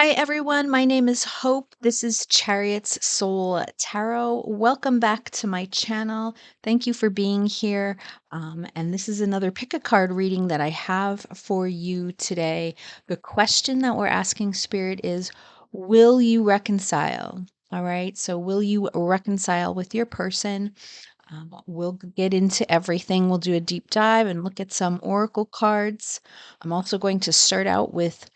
Hi, everyone. My name is Hope. This is Chariots Soul Tarot. Welcome back to my channel. Thank you for being here. And this is another pick a card reading that I have for you today. The question that we're asking Spirit is, will you reconcile? All right. So, will you reconcile with your person? We'll get into everything. We'll do a deep dive and look at some oracle cards. I'm also going to start out with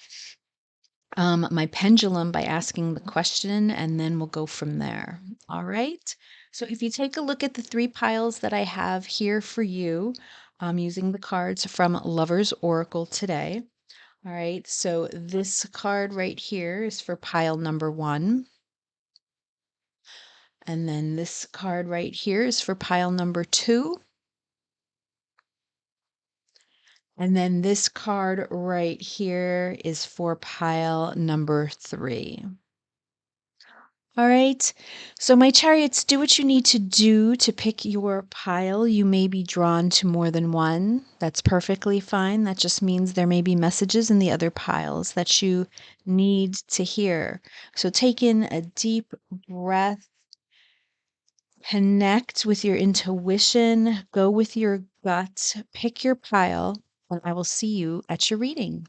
my pendulum by asking the question, and then we'll go from there. All right. So if you take a look at the three piles that I have here for you, I'm using the cards from Lover's Oracle today. All right. So this card right here is for pile number one. And then this card right here is for pile number two. And then this card right here is for pile number three. All right. So, my chariots, do what you need to do to pick your pile. You may be drawn to more than one. That's perfectly fine. That just means there may be messages in the other piles that you need to hear. So, take in a deep breath, connect with your intuition, go with your gut, pick your pile, and I will see you at your reading.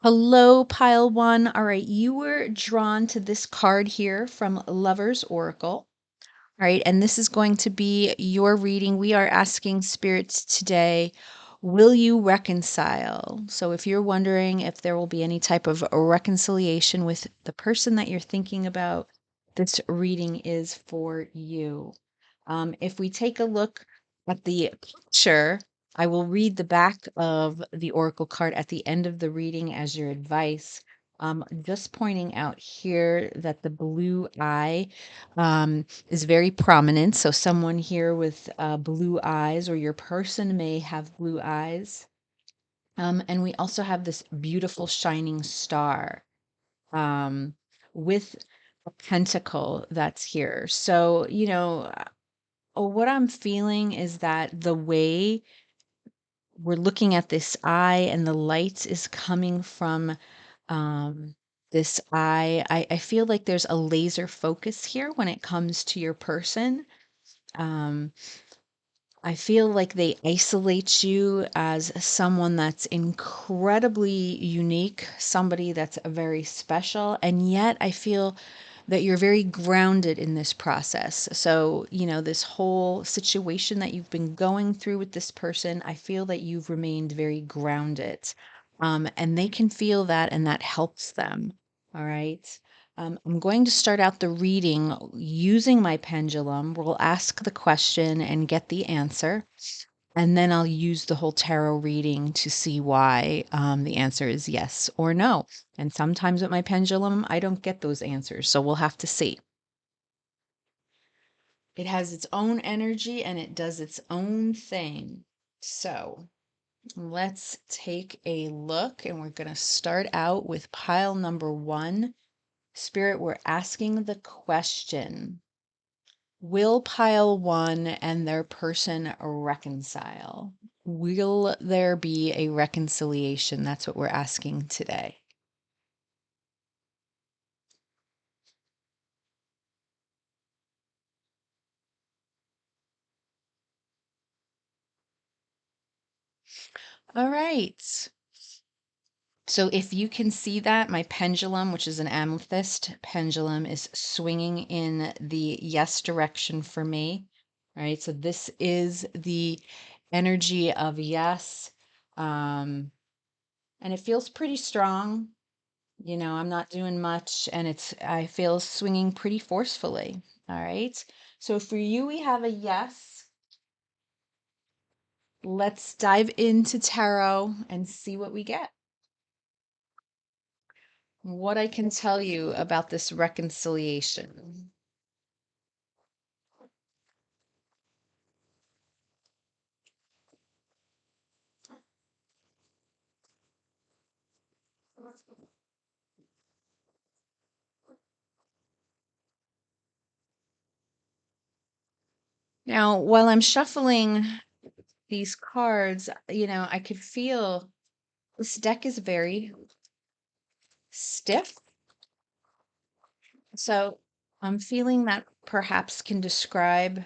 Hello, pile one. All right, you were drawn to this card here from Lover's Oracle. All right, and this is going to be your reading. We are asking spirits today, will you reconcile? So if you're wondering if there will be any type of reconciliation with the person that you're thinking about, this reading is for you. If we take a look at the picture, I will read the back of the oracle card at the end of the reading as your advice. Just pointing out here that the blue eye is very prominent. So, someone here with blue eyes, or your person may have blue eyes. And we also have this beautiful shining star um, with a pentacle that's here. So, what I'm feeling is that the way we're looking at this eye and the light is coming from um, this eye, I feel like there's a laser focus here when it comes to your person. Um, I feel like they isolate you as someone that's incredibly unique, somebody that's very special, and yet I feel that you're very grounded in this process. So, this whole situation that you've been going through with this person, I feel that you've remained very grounded. And they can feel that, and that helps them. All right. I'm going to start out the reading using my pendulum. We'll ask the question and get the answer. And then I'll use the whole tarot reading to see why the answer is yes or no. And sometimes with my pendulum, I don't get those answers. So we'll have to see. It has its own energy and it does its own thing. So let's take a look. And we're going to start out with pile number one. Spirit, we're asking the question, will pile one and their person reconcile? Will there be a reconciliation? That's what we're asking today. All right. So if you can see that, my pendulum, which is an amethyst pendulum, is swinging in the yes direction for me. All right. So this is the energy of yes. And it feels pretty strong. I'm not doing much, and I feel swinging pretty forcefully. All right. So for you, we have a yes. Let's dive into tarot and see what we get. What I can tell you about this reconciliation. Now, while I'm shuffling these cards, I could feel This deck is very stiff. So I'm feeling that perhaps can describe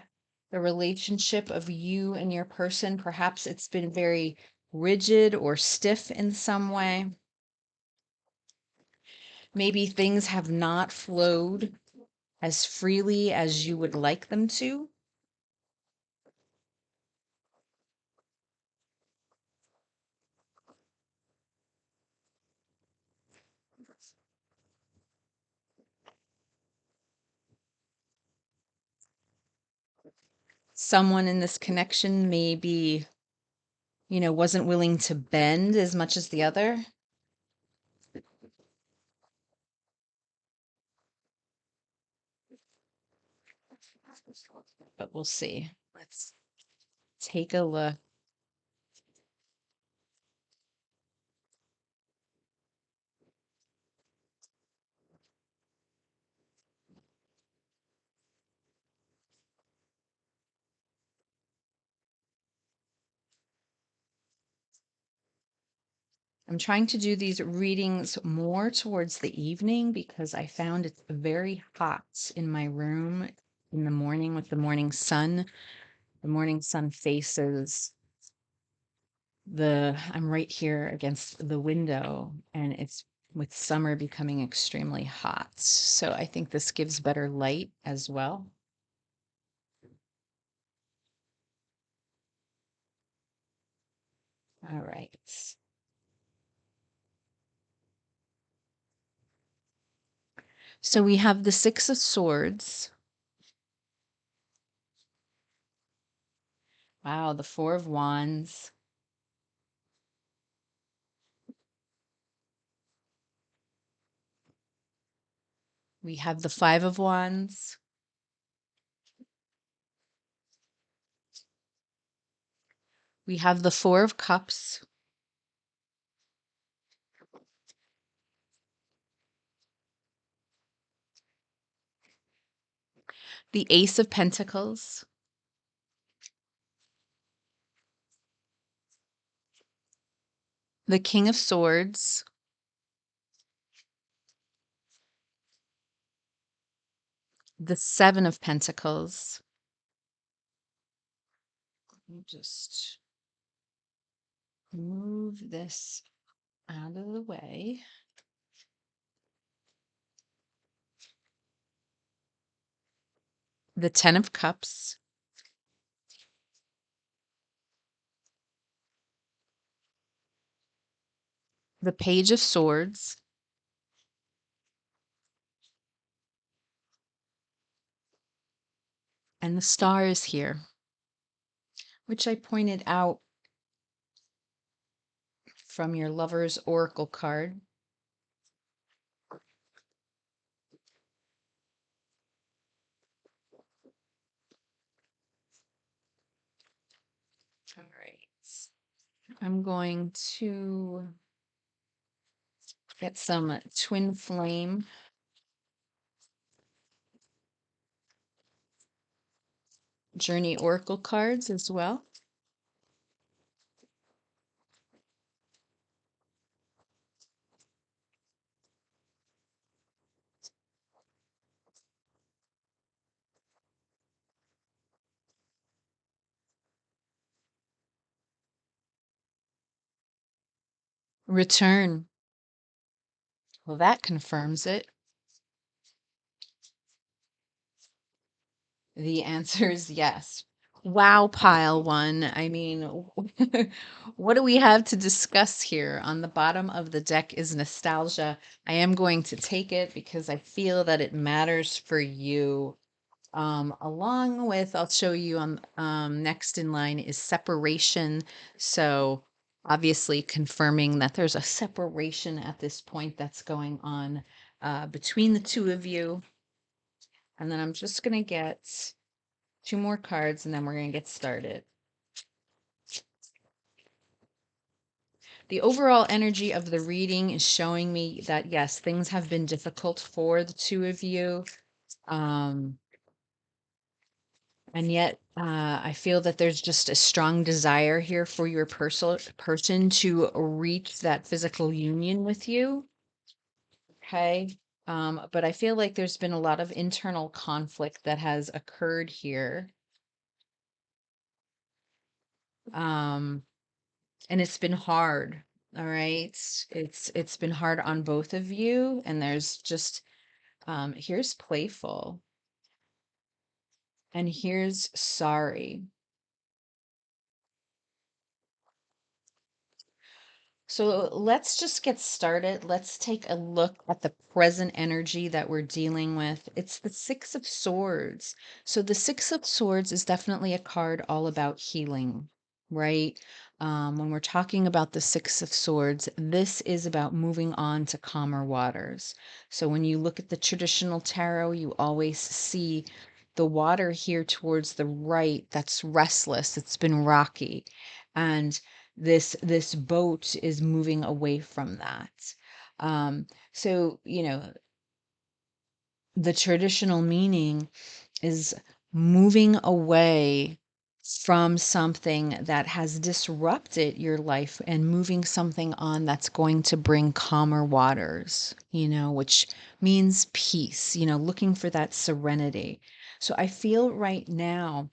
the relationship of you and your person. Perhaps it's been very rigid or stiff in some way. Maybe things have not flowed as freely as you would like them to. Someone in this connection maybe, wasn't willing to bend as much as the other. But we'll see. Let's take a look. I'm trying to do these readings more towards the evening because I found it's very hot in my room in the morning with the morning sun. The morning sun faces I'm right here against the window, and it's with summer becoming extremely hot. So I think this gives better light as well. All right. So we have the Six of Swords. Wow, the Four of Wands. We have the Five of Wands. We have the Four of Cups. The Ace of Pentacles. The King of Swords. The Seven of Pentacles. Let me just move this out of the way. The Ten of Cups. The Page of Swords. And the Star is here, which I pointed out from your Lover's Oracle card. All right. I'm going to get some twin flame journey oracle cards as well. Return. Well, that confirms it. The answer is yes. Wow, pile one. I mean, what do we have to discuss here? On the bottom of the deck is nostalgia. I am going to take it because I feel that it matters for you. Along with, I'll show you on next in line is separation. So obviously confirming that there's a separation at this point that's going on between the two of you. And then I'm just going to get two more cards and then we're going to get started. The overall energy of the reading is showing me that, yes, things have been difficult for the two of you. And yet, I feel that there's just a strong desire here for your person to reach that physical union with you. Okay. But I feel like there's been a lot of internal conflict that has occurred here. Um, and it's been hard. All right. It's been hard on both of you. And there's just here's playful and here's sorry. So let's just get started. Let's take a look at the present energy that we're dealing with. It's the Six of Swords. So the Six of Swords is definitely a card all about healing, right? When we're talking about the Six of Swords, this is about moving on to calmer waters. So when you look at the traditional tarot, you always see the water here towards the right that's restless, it's been rocky. And this boat is moving away from that. So, the traditional meaning is moving away from something that has disrupted your life and moving something on that's going to bring calmer waters, which means peace, looking for that serenity. So I feel right now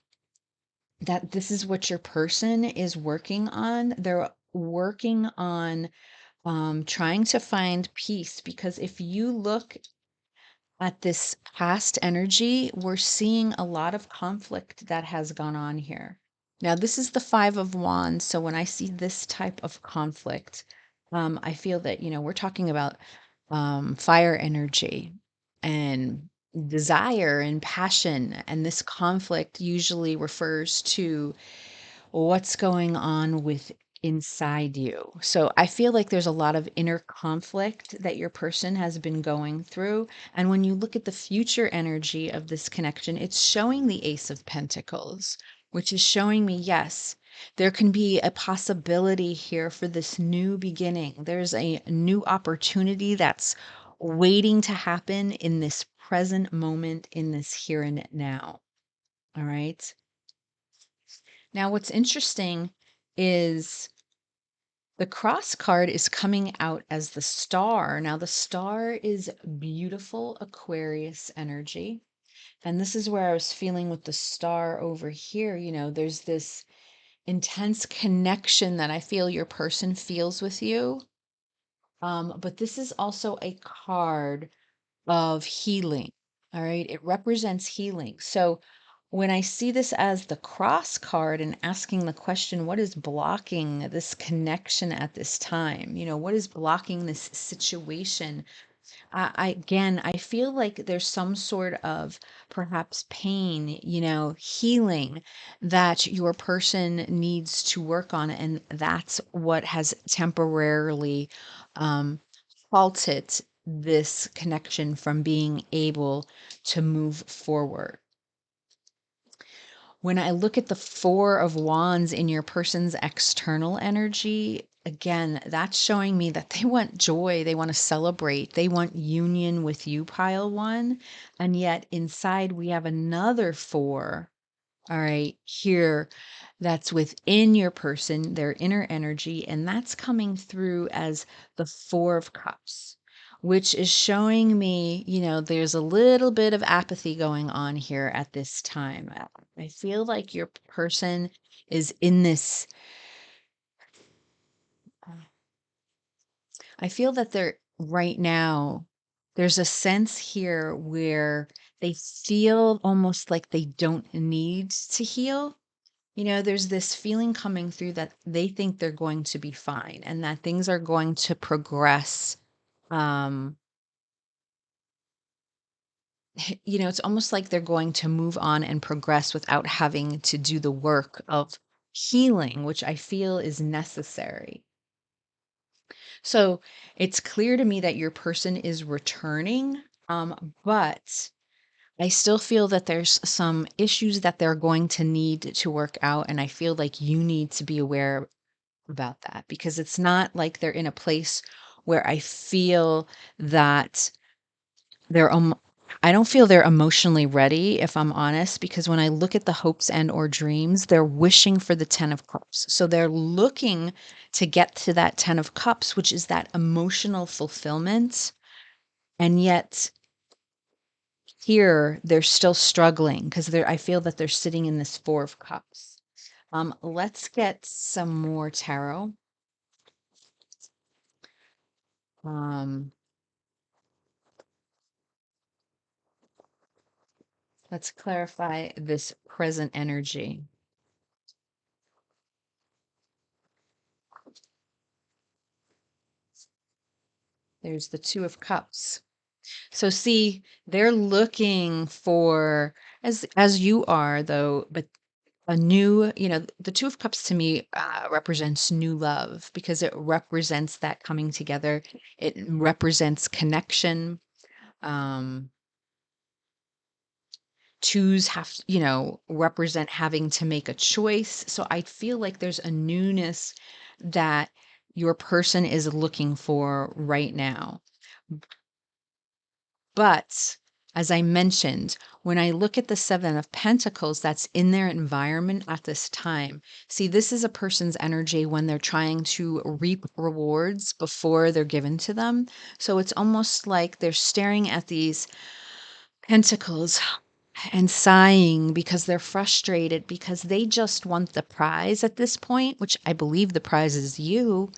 that this is what your person is working on. They're working on trying to find peace, because if you look at this past energy, we're seeing a lot of conflict that has gone on here. Now, this is the Five of Wands. So when I see this type of conflict, I feel that, we're talking about fire energy and desire and passion. And this conflict usually refers to what's going on with inside you. So I feel like there's a lot of inner conflict that your person has been going through. And when you look at the future energy of this connection, it's showing the Ace of Pentacles, which is showing me, yes, there can be a possibility here for this new beginning. There's a new opportunity that's waiting to happen in this present moment, in this here and now. All right. Now, what's interesting is the cross card is coming out as the star. Now, the star is beautiful Aquarius energy. And this is where I was feeling with the star over here. There's this intense connection that I feel your person feels with you. But this is also a card of healing. All right. It represents healing. So when I see this as the cross card and asking the question, what is blocking this connection at this time? What is blocking this situation? I feel like there's some sort of perhaps pain, healing that your person needs to work on. And that's what has temporarily um, halted this connection from being able to move forward. When I look at the Four of Wands in your person's external energy, again, that's showing me that they want joy, they want to celebrate, they want union with you, pile one. And yet inside we have another four, all right, here, that's within your person, their inner energy, and that's coming through as the Four of Cups, which is showing me, there's a little bit of apathy going on here at this time. I feel like your person is in this, I feel that they're right now, there's a sense here where they feel almost like they don't need to heal. There's this feeling coming through that they think they're going to be fine and that things are going to progress. Um, it's almost like they're going to move on and progress without having to do the work of healing, which I feel is necessary. So it's clear to me that your person is returning, but I still feel that there's some issues that they're going to need to work out. And I feel like you need to be aware about that, because it's not like they're in a place where I feel that they're I don't feel they're emotionally ready, if I'm honest, because when I look at the hopes and or dreams, they're wishing for the 10 of cups. So they're looking to get to that 10 of cups, which is that emotional fulfillment. And yet here they're still struggling because they're I feel that they're sitting in this 4 of cups. Let's get some more tarot. Um, let's clarify this present energy. There's the 2 of cups. So see, they're looking for as you are though, but a new, the 2 of cups to me represents new love because it represents that coming together. It represents connection. Um, twos have, represent having to make a choice. So I feel like there's a newness that your person is looking for right now. But as I mentioned, when I look at the 7 of Pentacles that's in their environment at this time, see, this is a person's energy when they're trying to reap rewards before they're given to them. So it's almost like they're staring at these pentacles and sighing because they're frustrated because they just want the prize at this point, which I believe the prize is you.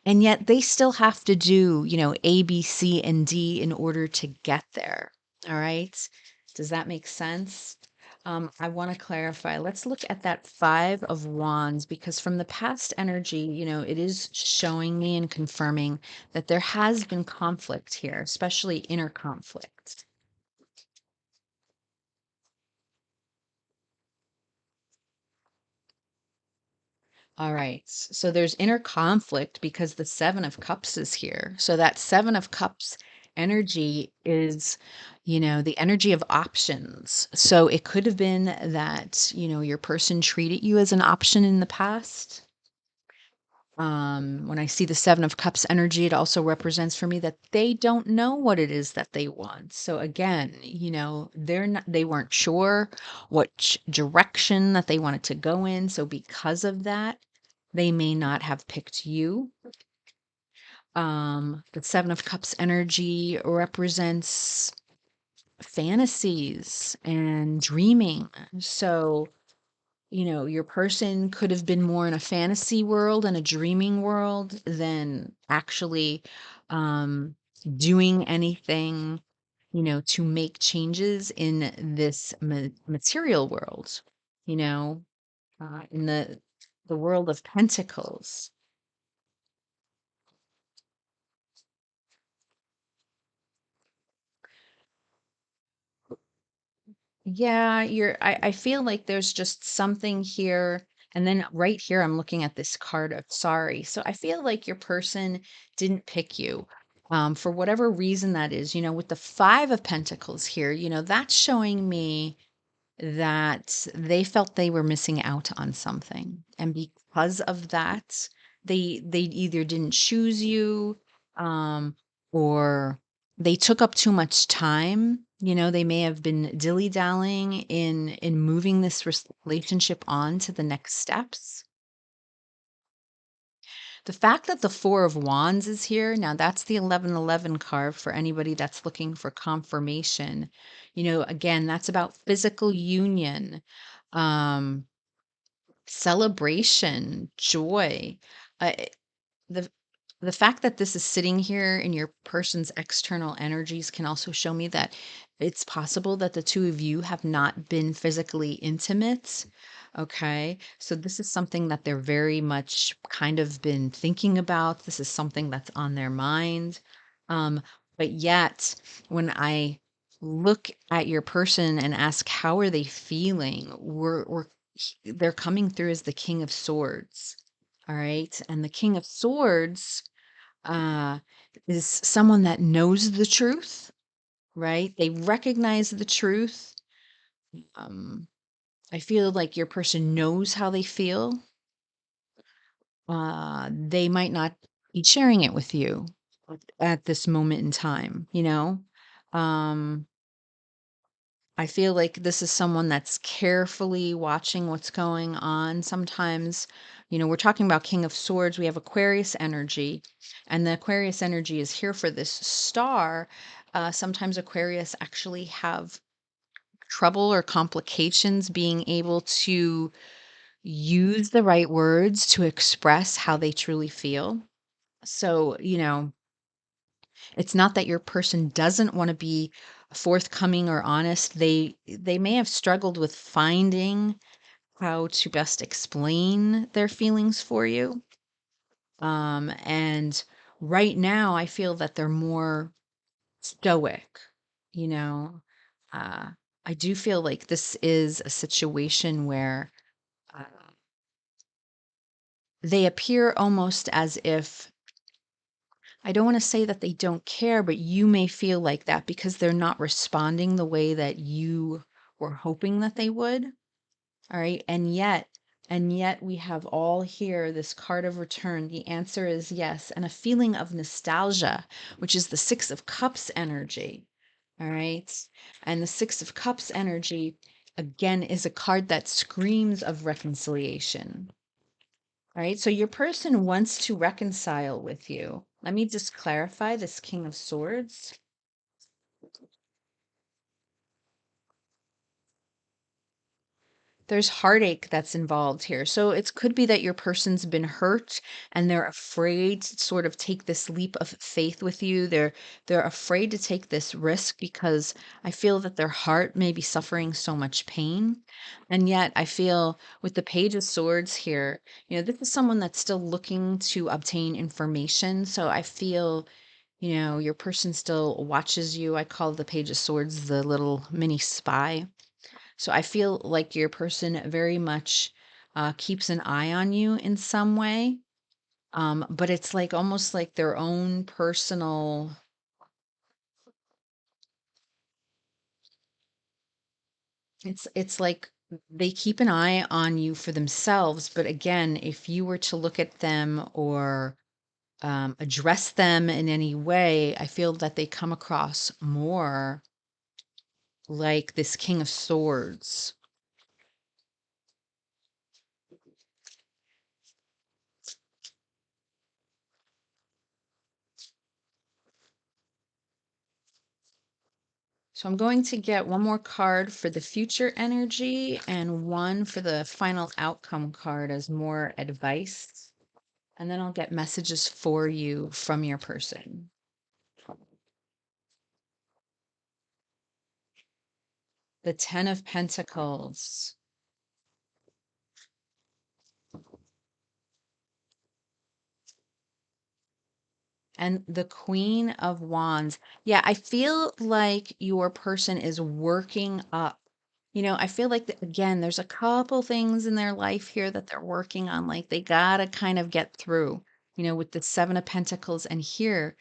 And yet they still have to do, A, B, C, and D in order to get there. All right. Does that make sense? I want to clarify. Let's look at that 5 of Wands because from the past energy, it is showing me and confirming that there has been conflict here, especially inner conflict. All right. So there's inner conflict because the 7 of Cups is here. So that 7 of Cups energy is, the energy of options. So it could have been that, your person treated you as an option in the past. When I see the 7 of Cups energy, it also represents for me that they don't know what it is that they want. So again, they weren't sure what direction that they wanted to go in. So because of that, they may not have picked you. The 7 of Cups energy represents fantasies and dreaming. So your person could have been more in a fantasy world and a dreaming world than actually um, doing anything, to make changes in this material world, in the world of pentacles. Yeah, I feel like there's just something here. And then right here, I'm looking at this card of sorry. So I feel like your person didn't pick you. For whatever reason that is, with the 5 of Pentacles here, that's showing me that they felt they were missing out on something. And because of that, they either didn't choose you, um, or they took up too much time. They may have been dilly-dallying in moving this relationship on to the next steps. The fact that the 4 of Wands is here, now that's the 1111 card for anybody that's looking for confirmation. Again, that's about physical union, um, celebration, joy. The the fact that this is sitting here in your person's external energies can also show me that it's possible that the 2 of you have not been physically intimate. Okay. So this is something that they're very much kind of been thinking about. This is something that's on their mind. Um, but yet when I look at your person and ask how are they feeling, they're coming through as the King of Swords. All right. And the King of Swords uh, is someone that knows the truth, right? They recognize the truth. Um, I feel like your person knows how they feel. They might not be sharing it with you at this moment in time, you know? Um, I feel like this is someone that's carefully watching what's going on. Sometimes, we're talking about King of Swords, we have Aquarius energy, and the Aquarius energy is here for this star. Sometimes Aquarius actually have trouble or complications being able to use the right words to express how they truly feel. So, it's not that your person doesn't want to be forthcoming or honest. They may have struggled with finding how to best explain their feelings for you. And right now I feel that they're more stoic, you know. Uh I do feel like this is a situation where uh, they appear almost as if, I don't want to say that they don't care, but you may feel like that because they're not responding the way that you were hoping that they would. All right. And yet we have all here this card of return. The answer is yes. And a feeling of nostalgia, which is the Six of Cups energy. All right. And the Six of Cups energy, again, is a card that screams of reconciliation. All right, so your person wants to reconcile with you. Let me just clarify this King of Swords. There's heartache that's involved here. So it could be that your person's been hurt and they're afraid to sort of take this leap of faith with you. They're afraid to take this risk because I feel that their heart may be suffering so much pain. And yet I feel with the Page of Swords here, this is someone that's still looking to obtain information. So I feel your person still watches you. I call the Page of Swords the little mini spy. So I feel like your person very much keeps an eye on you in some way. But it's like almost like their own personal, it's like they keep an eye on you for themselves. But again, if you were to look at them or address them in any way, I feel that they come across more like this King of Swords. So I'm going to get one more card for the future energy and one for the final outcome card as more advice. And then I'll get messages for you from your person. The Ten of Pentacles. And the Queen of Wands. Yeah, I feel like your person is working up. I feel like, again, there's a couple things in their life here that they're working on. Like they got to kind of get through, with the Seven of Pentacles. And here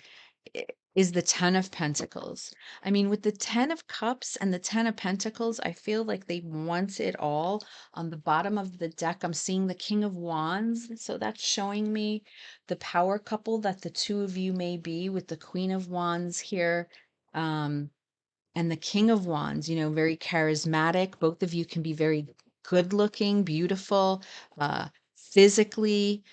is the Ten of Pentacles. I mean, with the Ten of Cups and the Ten of Pentacles, I feel like they want it all. On the bottom of the deck, I'm seeing the King of Wands. So that's showing me the power couple that the two of you may be with the Queen of Wands here. Um, and the King of Wands, very charismatic. Both of you can be very good looking, beautiful, physically.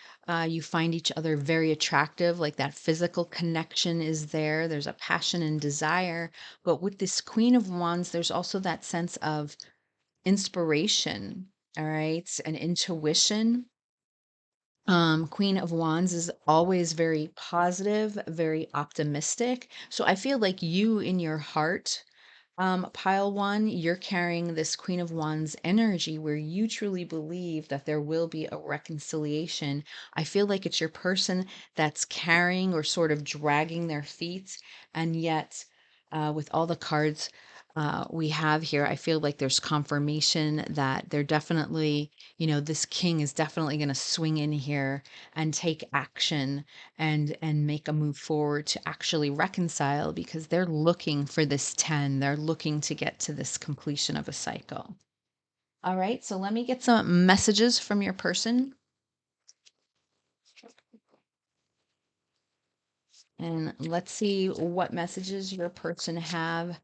You find each other very attractive, like that physical connection is there. There's a passion and desire. But with this Queen of Wands, there's also that sense of inspiration, all right, and intuition. Queen of Wands is always very positive, very optimistic. So I feel like you in your heart, pile one, you're carrying this Queen of Wands energy where you truly believe that there will be a reconciliation. I feel like it's your person that's carrying or sort of dragging their feet. And yet, with all the cards we have here, I feel like there's confirmation that they're definitely, this king is definitely going to swing in here and take action and make a move forward to actually reconcile because they're looking for this 10. They're looking to get to this completion of a cycle. All right, so let me get some messages from your person. And let's see what messages your person have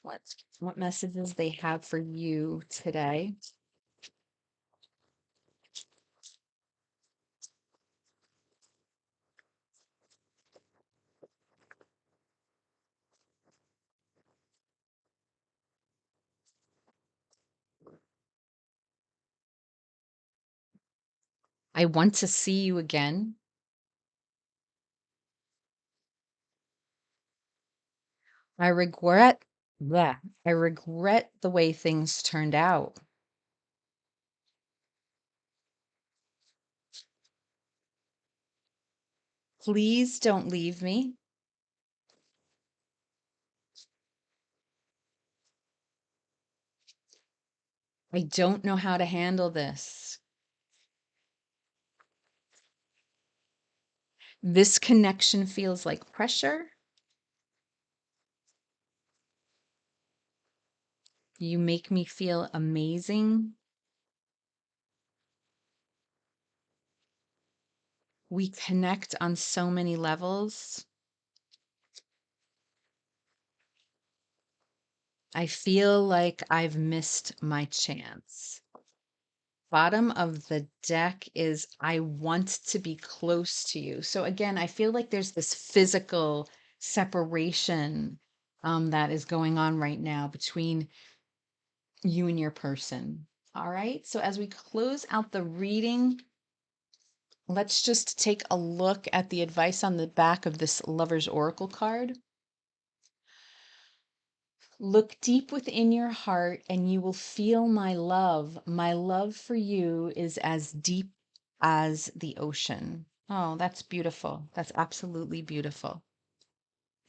what messages they have for you today. I want to see you again. I regret that. I regret the way things turned out. Please don't leave me. I don't know how to handle this. This connection feels like pressure. You make me feel amazing. We connect on so many levels. I feel like I've missed my chance. Bottom of the deck is I want to be close to you. So again, I feel like there's this physical separation that is going on right now between you and your person. All right. So as we close out the reading, let's just take a look at the advice on the back of this Lover's Oracle card. Look deep within your heart and you will feel my love. My love for you is as deep as the ocean. Oh, that's beautiful. That's absolutely beautiful.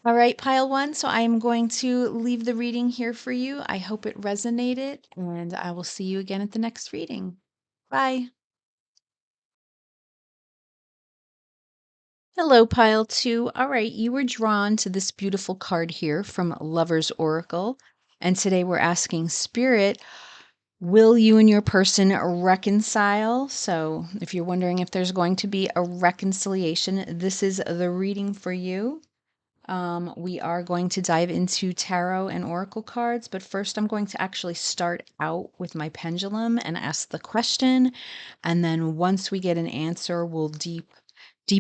All right, pile one. So I am going to leave the reading here for you. I hope it resonated, and I will see you again at the next reading. Bye. Hello, pile two. All right, you were drawn to this beautiful card here from Lover's Oracle. And today we're asking Spirit, will you and your person reconcile? So, if you're wondering if there's going to be a reconciliation, this is the reading for you. We are going to dive into tarot and oracle cards, but first I'm going to actually start out with my pendulum and ask the question. And then once we get an answer, we'll deep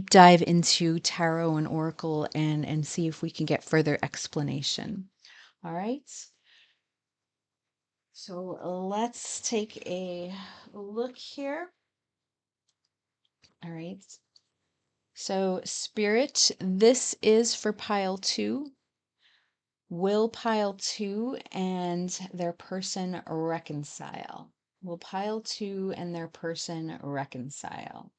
dive into tarot and oracle and see if we can get further explanation. All right. So let's take a look here. All right. So, Spirit, this is for pile two. Will pile two and their person reconcile? Will pile two and their person reconcile?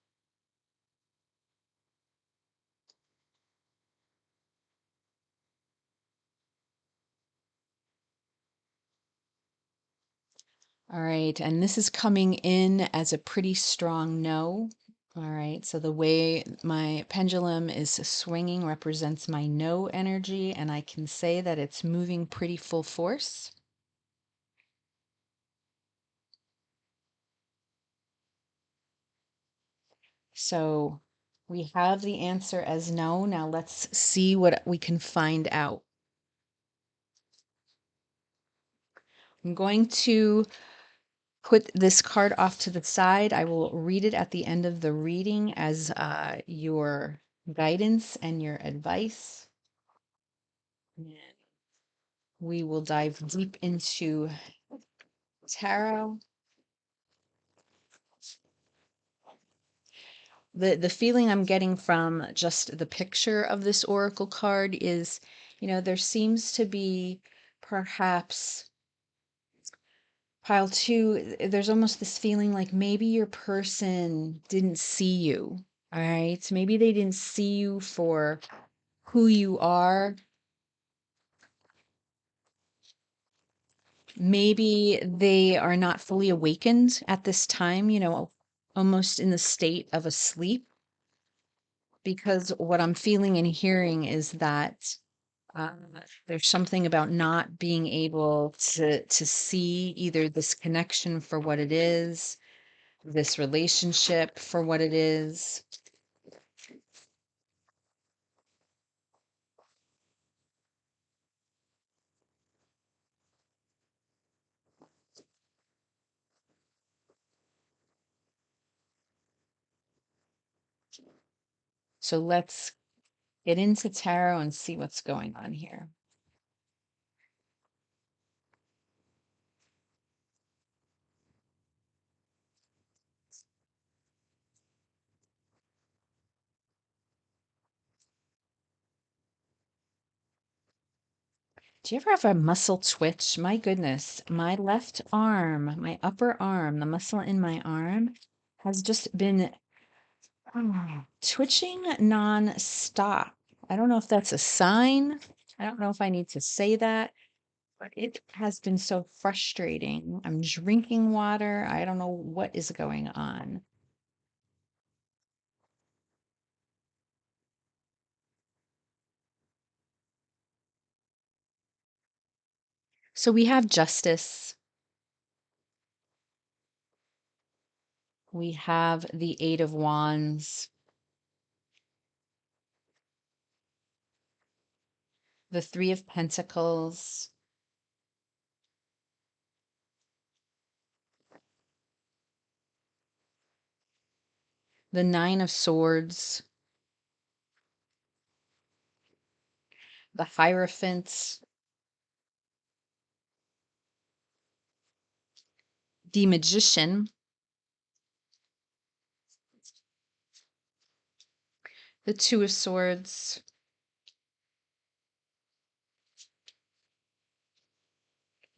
All right. And this is coming in as a pretty strong no. All right. So the way my pendulum is swinging represents my no energy, and I can say that it's moving pretty full force. So we have the answer as no. Now let's see what we can find out. I'm going to put this card off to the side. I will read it at the end of the reading as your guidance and your advice. And we will dive deep into tarot. The feeling I'm getting from just the picture of this oracle card is, there seems to be perhaps pile two, there's almost this feeling like maybe your person didn't see you. All right. Maybe they didn't see you for who you are. Maybe they are not fully awakened at this time, almost in the state of asleep. Because what I'm feeling and hearing is that uh, there's something about not being able to see either this connection for what it is, this relationship for what it is. So let's get into tarot and see what's going on here. Do you ever have a muscle twitch? My goodness, my left arm, my upper arm, the muscle in my arm has just been twitching non-stop. I don't know if that's a sign. I don't know if I need to say that, but it has been so frustrating. I'm drinking water. I don't know what is going on. So we have justice. We have the Eight of Wands, the Three of Pentacles, the Nine of Swords, the Hierophant, the Magician, the Two of Swords,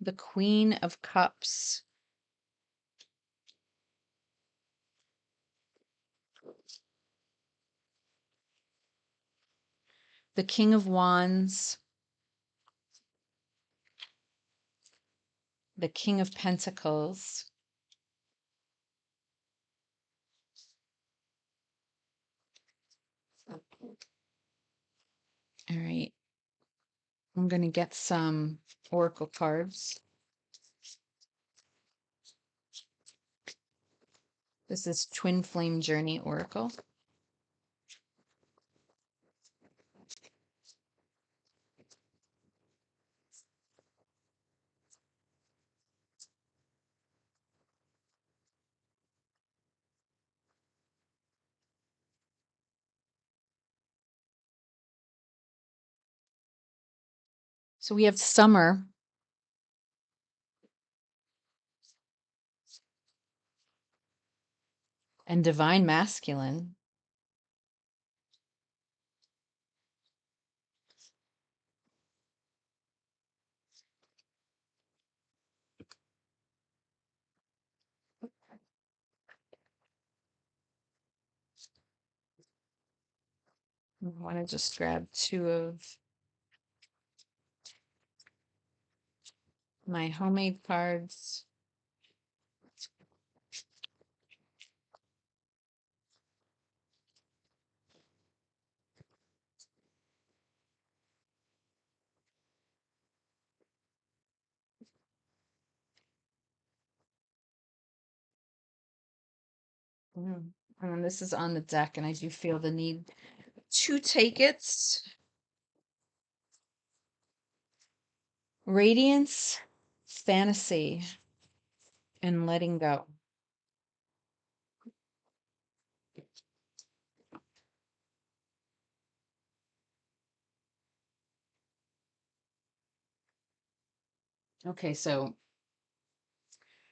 the Queen of Cups, the King of Wands, the King of Pentacles. All right, I'm going to get some oracle cards. This is Twin Flame Journey Oracle. So we have summer and divine masculine. I want to just grab two of my homemade cards. And this is on the deck, and I do feel the need to take it. Radiance, fantasy, and letting go. Okay, so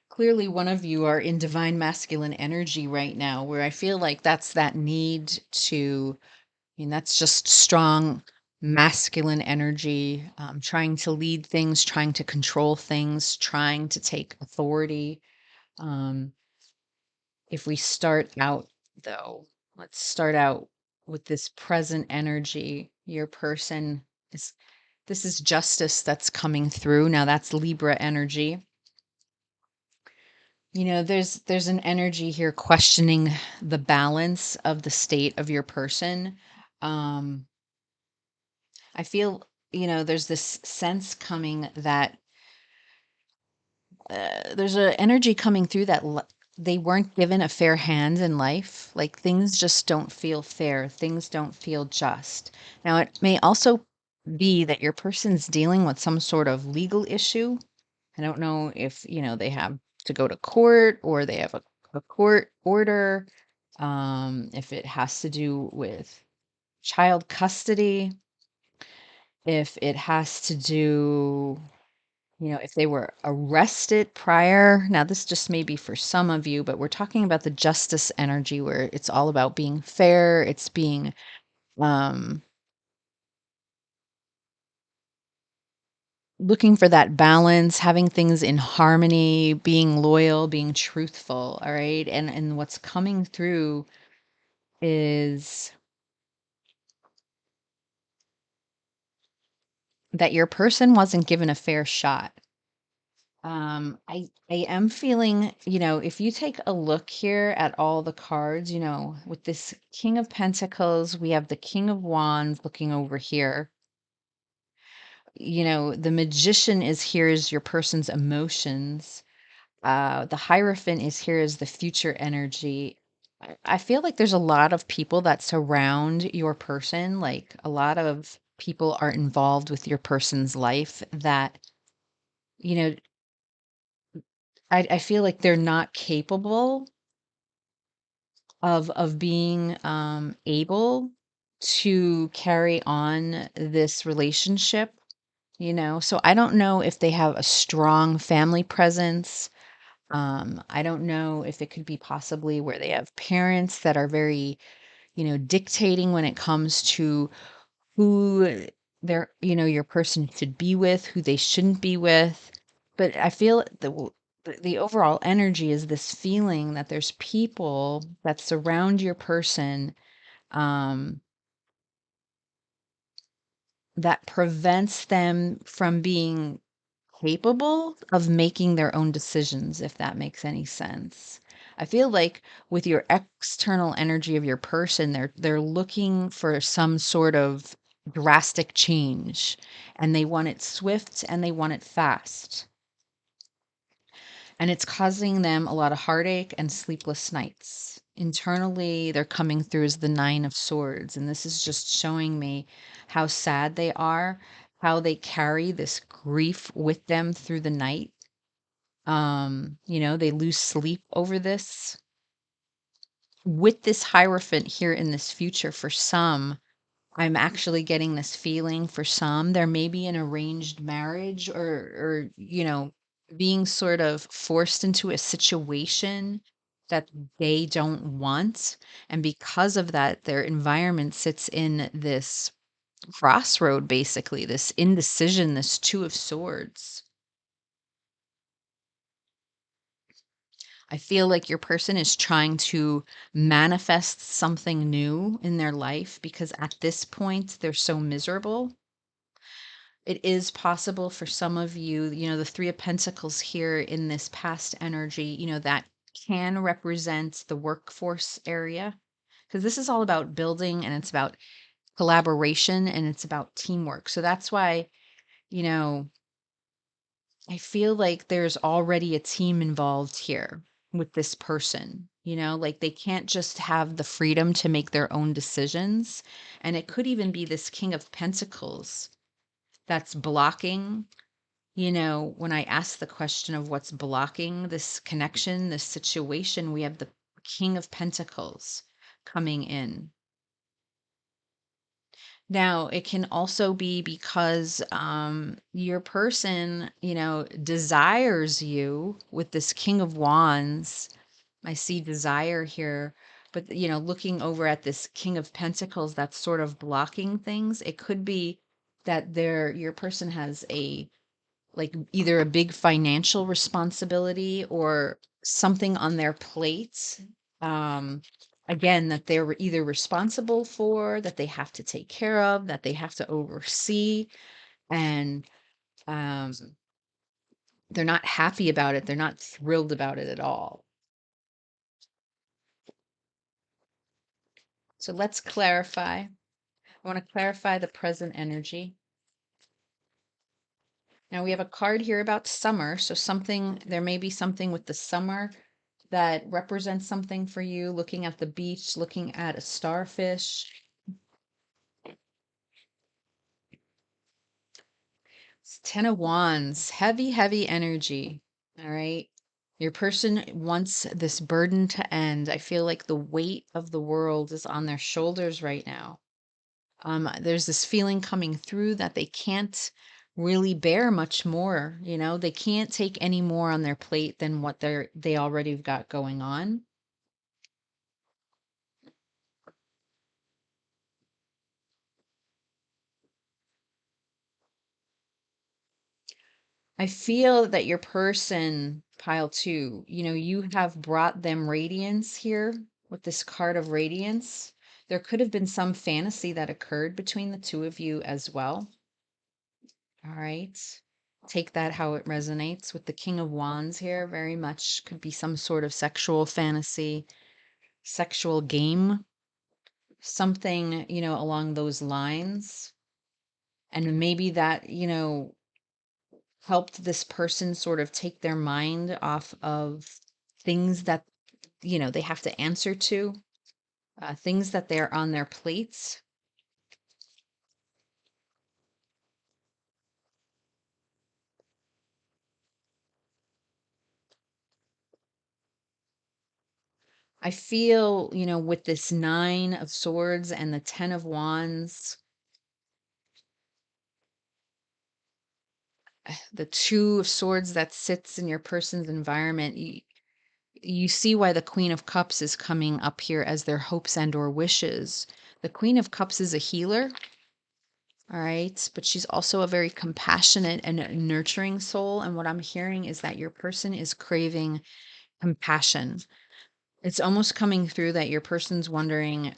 clearly one of you are in divine masculine energy right now, where I feel like that's that need to, I mean, that's just strong masculine energy, trying to lead things, trying to control things, trying to take authority. Um, if we start out, though, let's start out with this present energy. Your person is, this is justice that's coming through. Now that's Libra energy. You know, there's an energy here questioning the balance of the state of your person. Um, I feel, you know, there's this sense coming that there's an energy coming through that they weren't given a fair hand in life. Like things just don't feel fair. Things don't feel just. Now, it may also be that your person's dealing with some sort of legal issue. I don't know if, you know, they have to go to court or they have a court order. if it has to do with child custody, if it has to do, if they were arrested prior. Now, this just may be for some of you, but we're talking about the justice energy where it's all about being fair, it's being um, looking for that balance, having things in harmony, being loyal, being truthful, all right? And what's coming through is that your person wasn't given a fair shot. I am feeling, if you take a look here at all the cards, with this King of Pentacles, we have the King of Wands looking over here. The Magician is here as your person's emotions. The Hierophant is here as the future energy. I feel like there's a lot of people that surround your person, like a lot of people are involved with your person's life that, you know, I feel like they're not capable of being able to carry on this relationship, So I don't know if they have a strong family presence. I don't know if it could be possibly where they have parents that are very, dictating when it comes to who your person should be with, who they shouldn't be with. But I feel the overall energy is this feeling that there's people that surround your person, um, that prevents them from being capable of making their own decisions, if that makes any sense. I feel like with your external energy of your person, they're looking for some sort of drastic change, and they want it swift and they want it fast. And it's causing them a lot of heartache and sleepless nights. Internally, they're coming through as the Nine of Swords. And this is just showing me how sad they are, how they carry this grief with them through the night. They lose sleep over this. With this Hierophant here in this future, for some, I'm actually getting this feeling for some, there may be an arranged marriage or being sort of forced into a situation that they don't want. And because of that, their environment sits in this crossroad, basically, this indecision, this Two of Swords. I feel like your person is trying to manifest something new in their life because at this point, they're so miserable. It is possible for some of you, the Three of Pentacles here in this past energy, that can represent the workforce area. Because this is all about building and it's about collaboration and it's about teamwork. So that's why, you know, I feel like there's already a team involved here with this person. Like they can't just have the freedom to make their own decisions. And it could even be this King of Pentacles that's blocking. When I ask the question of what's blocking this connection, this situation, we have the King of Pentacles coming in. Now, it can also be because your person, desires you with this King of Wands. I see desire here, but, looking over at this King of Pentacles that's sort of blocking things, it could be that your person has like either a big financial responsibility or something on their plate, um again, that they're either responsible for, that they have to take care of, that they have to oversee, and um they're not happy about it, they're not thrilled about it at all. So let's clarify. I want to clarify the present energy. Now we have a card here about summer. So there may be something with the summer that represents something for you, looking at the beach, looking at a starfish. It's Ten of Wands, heavy, heavy energy. All right. Your person wants this burden to end. I feel like the weight of the world is on their shoulders right now. There's this feeling coming through that they can't really bear much more, they can't take any more on their plate than what they already have got going on. I feel that your person, pile two, you have brought them radiance here with this card of radiance. There could have been some fantasy that occurred between the two of you as well. All right. Take that how it resonates with the King of Wands here. Very much could be some sort of sexual fantasy, sexual game, something, along those lines. And maybe that, helped this person sort of take their mind off of things that, they have to answer to, things that they're on their plates. I feel, with this Nine of Swords and the Ten of Wands, the Two of Swords that sits in your person's environment, you see why the Queen of Cups is coming up here as their hopes and or wishes. The Queen of Cups is a healer, all right, but she's also a very compassionate and nurturing soul. And what I'm hearing is that your person is craving compassion. It's almost coming through that your person's wondering,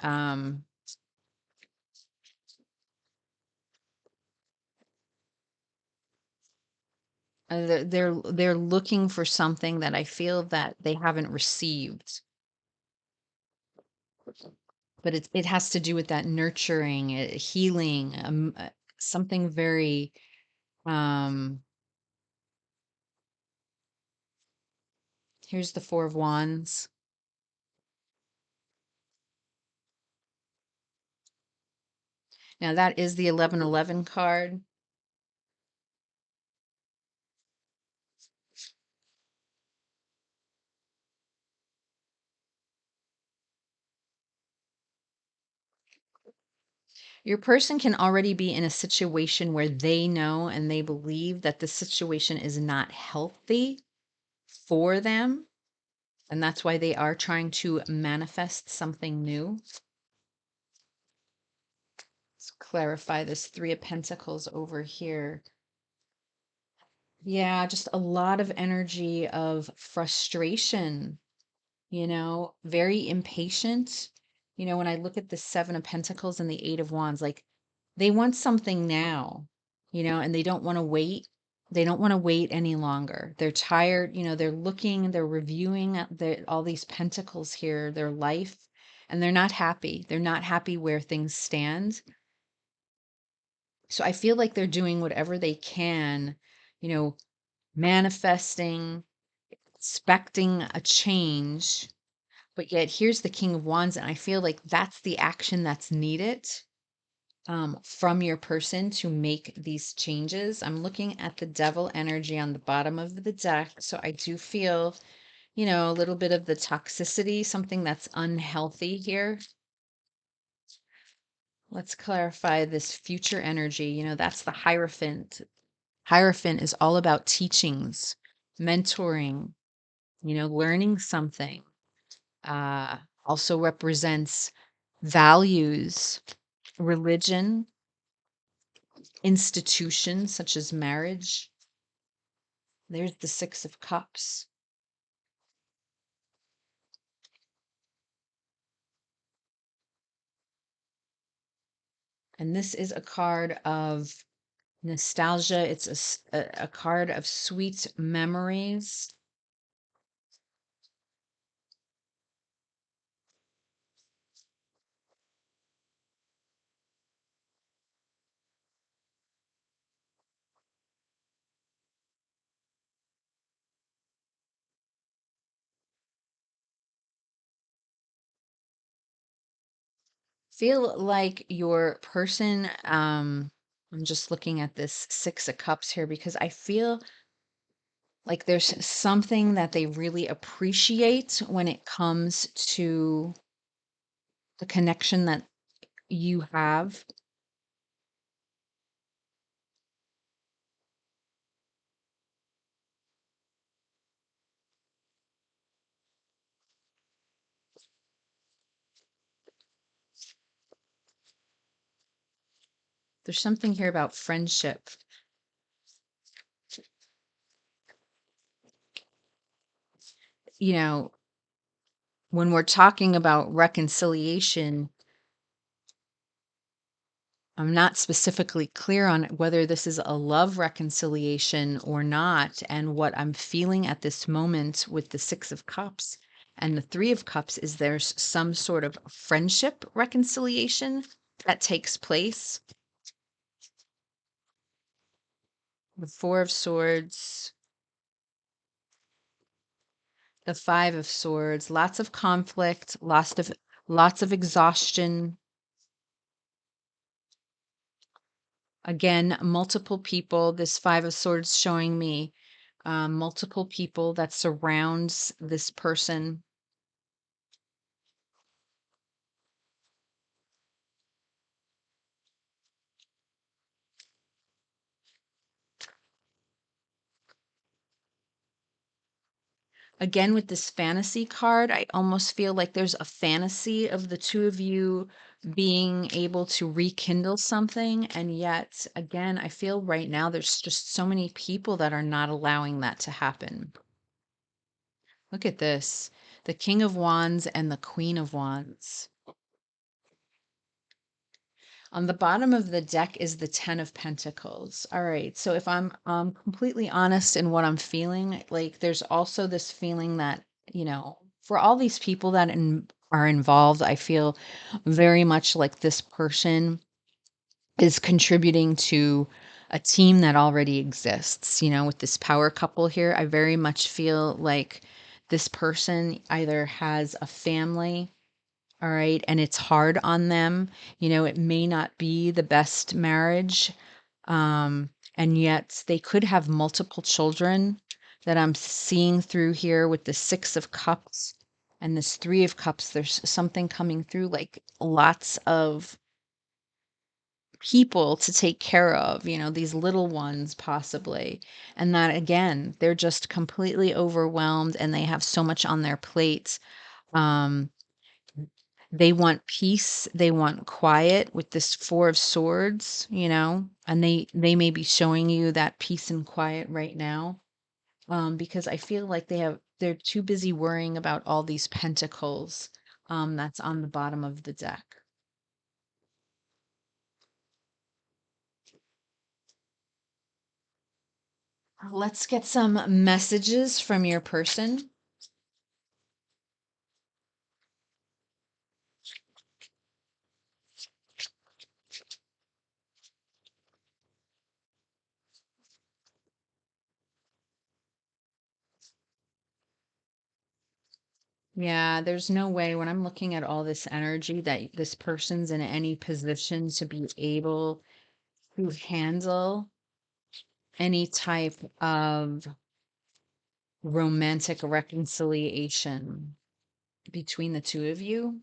they're looking for something that I feel that they haven't received, but it has to do with that nurturing, healing, something very um here's the Four of Wands. Now that is the 1111 card. Your person can already be in a situation where they know and they believe that the situation is not healthy for them, and that's why they are trying to manifest something new. Let's clarify this Three of Pentacles over here. Yeah, just a lot of energy of frustration, very impatient. When I look at the Seven of Pentacles and the Eight of Wands, like they want something now, and they don't want to wait. They don't want to wait any longer. They're tired, they're looking, they're reviewing all these pentacles here, their life, and they're not happy. They're not happy where things stand. So I feel like they're doing whatever they can, you know, manifesting, expecting a change. But yet here's the King of Wands, and I feel like that's the action that's needed from your person to make these changes. I'm looking at the Devil energy on the bottom of the deck. So I do feel, a little bit of the toxicity, something that's unhealthy here. Let's clarify this future energy. That's the Hierophant. Hierophant is all about teachings, mentoring, learning something. Also represents values, religion, institutions such as marriage. There's the Six of Cups. And this is a card of nostalgia. It's a card of sweet memories. Feel like your person, I'm just looking at this Six of Cups here because I feel Like there's something that they really appreciate when it comes to the connection that you have. There's something here about friendship. You know, when we're talking about reconciliation, I'm not specifically clear on whether this is a love reconciliation or not. And what I'm feeling at this moment with the Six of Cups and the Three of Cups is there's some sort of friendship reconciliation that takes place. The Four of Swords, the Five of Swords, lots of conflict, lots of exhaustion. Again, multiple people. This Five of Swords showing me multiple people that surrounds this person. Again, with this fantasy card, I almost feel like there's a fantasy of the two of you being able to rekindle something. And yet, again, I feel right now there's just so many people that are not allowing that to happen. Look at this, the King of Wands and the Queen of Wands. On the bottom of the deck is the Ten of Pentacles. All right. So if I'm completely honest in what I'm feeling, like there's also this feeling that, for all these people that are involved, I feel very much like this person is contributing to a team that already exists. With this power couple here, I very much feel like this person either has a family, all right, and it's hard on them. It may not be the best marriage, and yet they could have multiple children that I'm seeing through here with the Six of Cups and this Three of Cups. There's something coming through, like lots of people to take care of, these little ones possibly. And that again, they're just completely overwhelmed and they have so much on their plates. Um, they want peace, they want quiet with this Four of Swords, and they may be showing you that peace and quiet right now. Because I feel like they're too busy worrying about all these pentacles that's on the bottom of the deck. Let's get some messages from your person. Yeah, there's no way when I'm looking at all this energy that this person's in any position to be able to handle any type of romantic reconciliation between the two of you.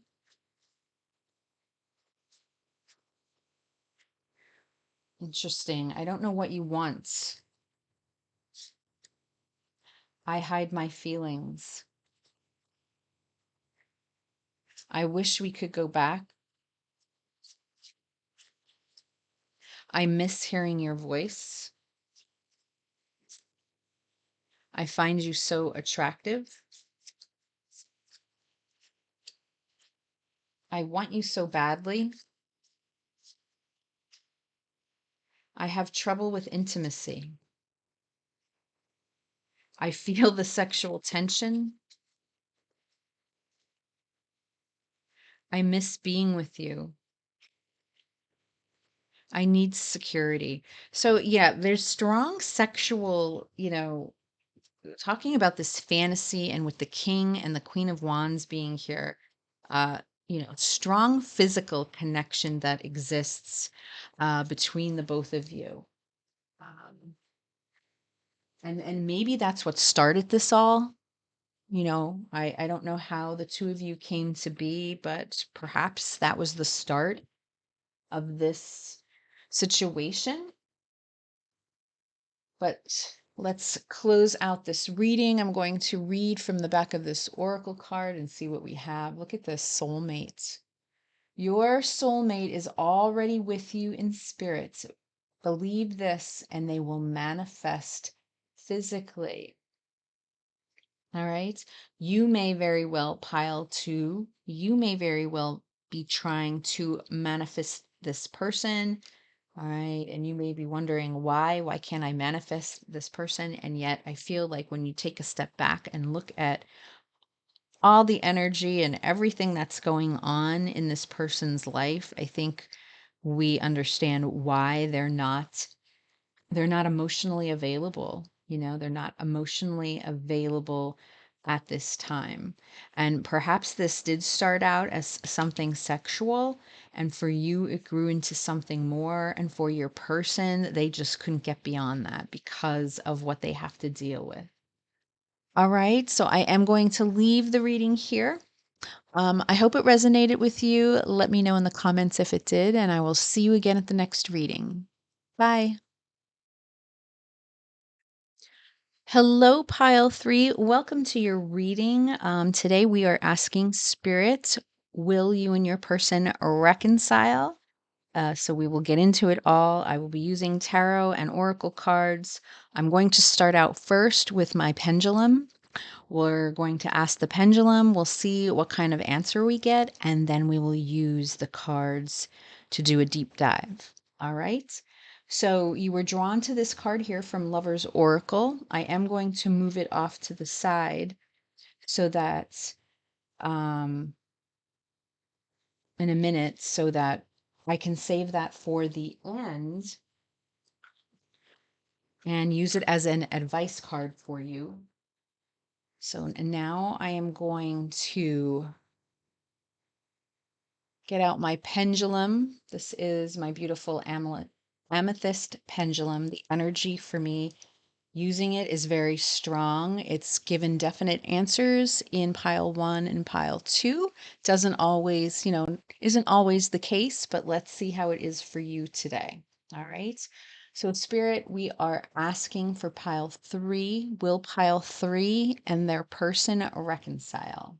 Interesting. I don't know what you want. I hide my feelings. I wish we could go back. I miss hearing your voice. I find you so attractive. I want you so badly. I have trouble with intimacy. I feel the sexual tension. I miss being with you. I need security. So, yeah, there's strong sexual, talking about this fantasy and with the king and the queen of wands being here, uh, strong physical connection that exists between the both of you. Um, And maybe that's what started this all. I don't know how the two of you came to be, but perhaps that was the start of this situation. But let's close out this reading. I'm going to read from the back of this oracle card and see what we have. Look at this, soulmate. Your soulmate is already with you in spirit. Believe this, and they will manifest physically. All right. You may very well, pile two, you may very well be trying to manifest this person. All right. And you may be wondering why can't I manifest this person? And yet I feel like when you take a step back and look at all the energy and everything that's going on in this person's life, I think we understand why they're not emotionally available. They're not emotionally available at this time. And perhaps this did start out as something sexual, and for you, it grew into something more. And for your person, they just couldn't get beyond that because of what they have to deal with. All right. So I am going to leave the reading here. I hope it resonated with you. Let me know in the comments if it did, and I will see you again at the next reading. Bye. Hello, pile three. Welcome to your reading. Today we are asking Spirit, will you and your person reconcile? So we will get into it all. I will be using tarot and oracle cards. I'm going to start out first with my pendulum. We're going to ask the pendulum. We'll see what kind of answer we get, and then we will use the cards to do a deep dive. All right. So you were drawn to this card here from Lover's Oracle. I am going to move it off to the side so that in a minute, so that I can save that for the end and use it as an advice card for you. So now I am going to get out my pendulum. This is my beautiful amethyst pendulum. The energy for me using it is very strong. It's given definite answers in pile one and pile two. Doesn't always, isn't always the case, but let's see how it is for you today. All right. So, Spirit, we are asking for pile three. Will pile three and their person reconcile?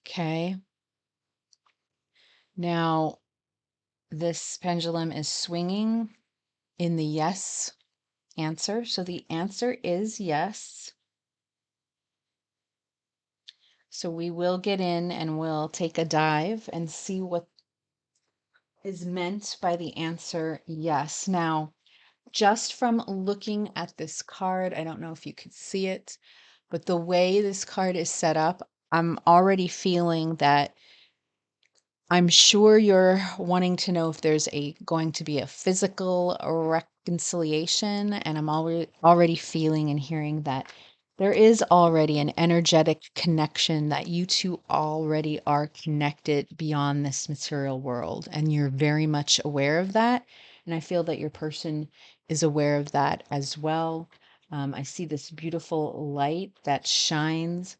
Okay. Now, this pendulum is swinging in the yes answer. So the answer is yes. So we will get in and we'll take a dive and see what is meant by the answer yes. Now, just from looking at this card, I don't know if you could see it, but the way this card is set up, I'm already feeling that I'm sure you're wanting to know if there's going to be a physical reconciliation, and I'm already feeling and hearing that there is already an energetic connection, that you two already are connected beyond this material world, and you're very much aware of that. And I feel that your person is aware of that as well. I see this beautiful light that shines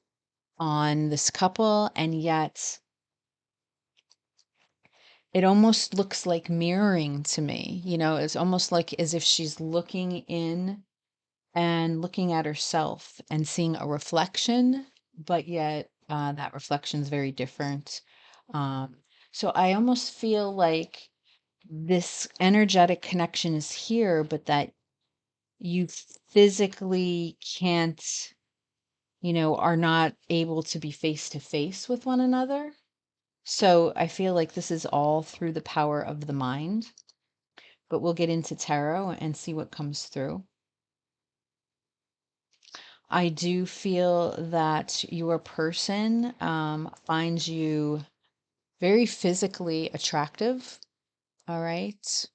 on this couple, and yet it almost looks like mirroring to me. It's almost like as if she's looking in and looking at herself and seeing a reflection, but yet that reflection is very different. Um, so I almost feel like this energetic connection is here, but that you physically can't, are not able to be face to face with one another. So I feel like this is all through the power of the mind, but we'll get into tarot and see what comes through. I do feel that your person finds you very physically attractive. All right.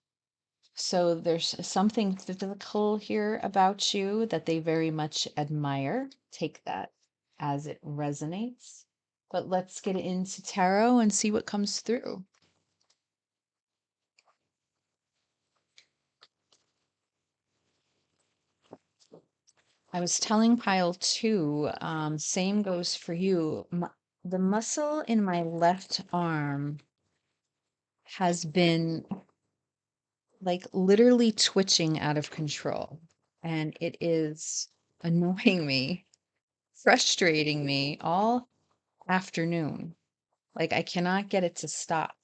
So there's something physical here about you that they very much admire. Take that as it resonates. But let's get into tarot and see what comes through. I was telling pile two, same goes for you. The muscle in my left arm has been like literally twitching out of control, and it is annoying me, frustrating me all afternoon. Like I cannot get it to stop.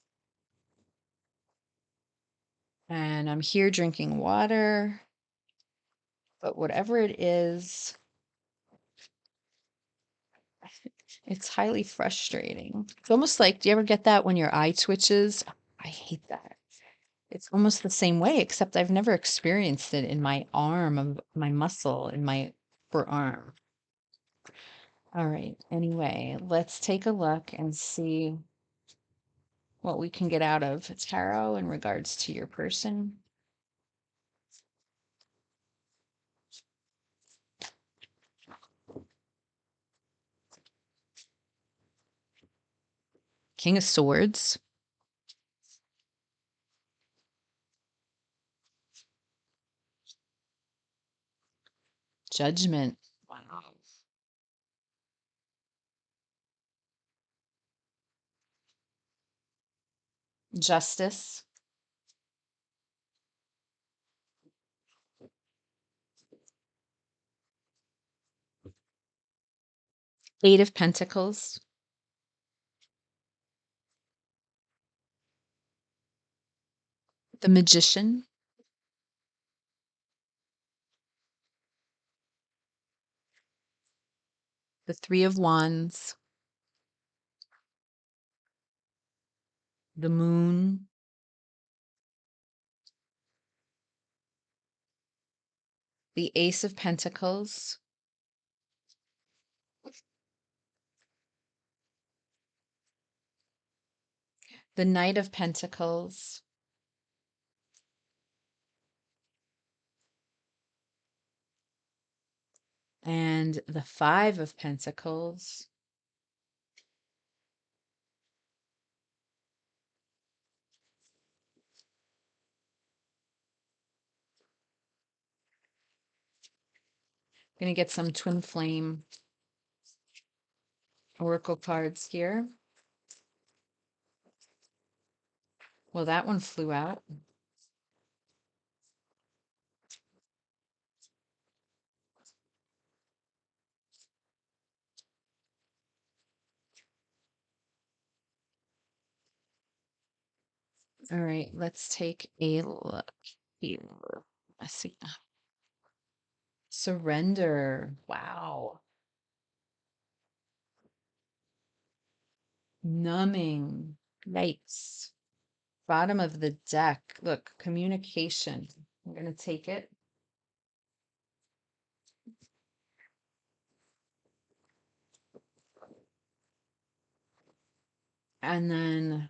And I'm here drinking water, but whatever it is, it's highly frustrating. It's almost like, do you ever get that when your eye twitches? I hate that. It's almost the same way, except I've never experienced it in my arm, of my muscle in my forearm. All right. Anyway, let's take a look and see what we can get out of tarot in regards to your person. King of Swords, Judgment. Wow. Justice, Eight of Pentacles, the Magician, the Three of Wands, the Moon, the Ace of Pentacles, the Knight of Pentacles, and the Five of Pentacles. I'm going to get some twin flame oracle cards here. Well, that one flew out. All right, let's take a look here. Let's see. Surrender. Wow. Numbing. Yikes. Bottom of the deck. Look, communication. I'm going to take it. And then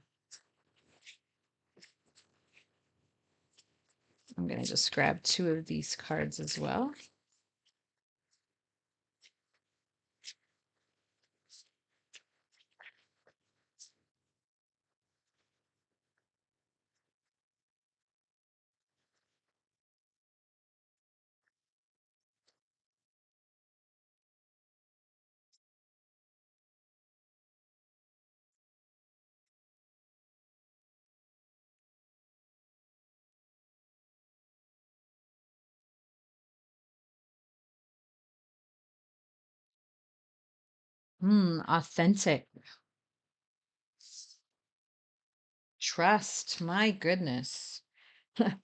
I'm going to just grab two of these cards as well. Authentic. Trust. My goodness. And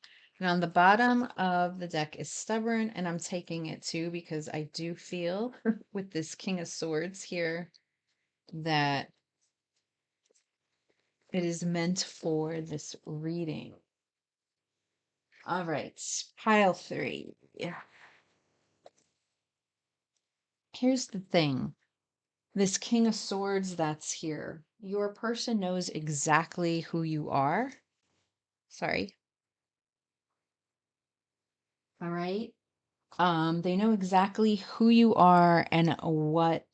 on the bottom of the deck is stubborn, and I'm taking it too because I do feel with this King of Swords here that it is meant for this reading. All right, pile three. Yeah. Here's the thing. This King of Swords that's here, your person knows exactly who you are. Sorry. All right. They know exactly who you are and what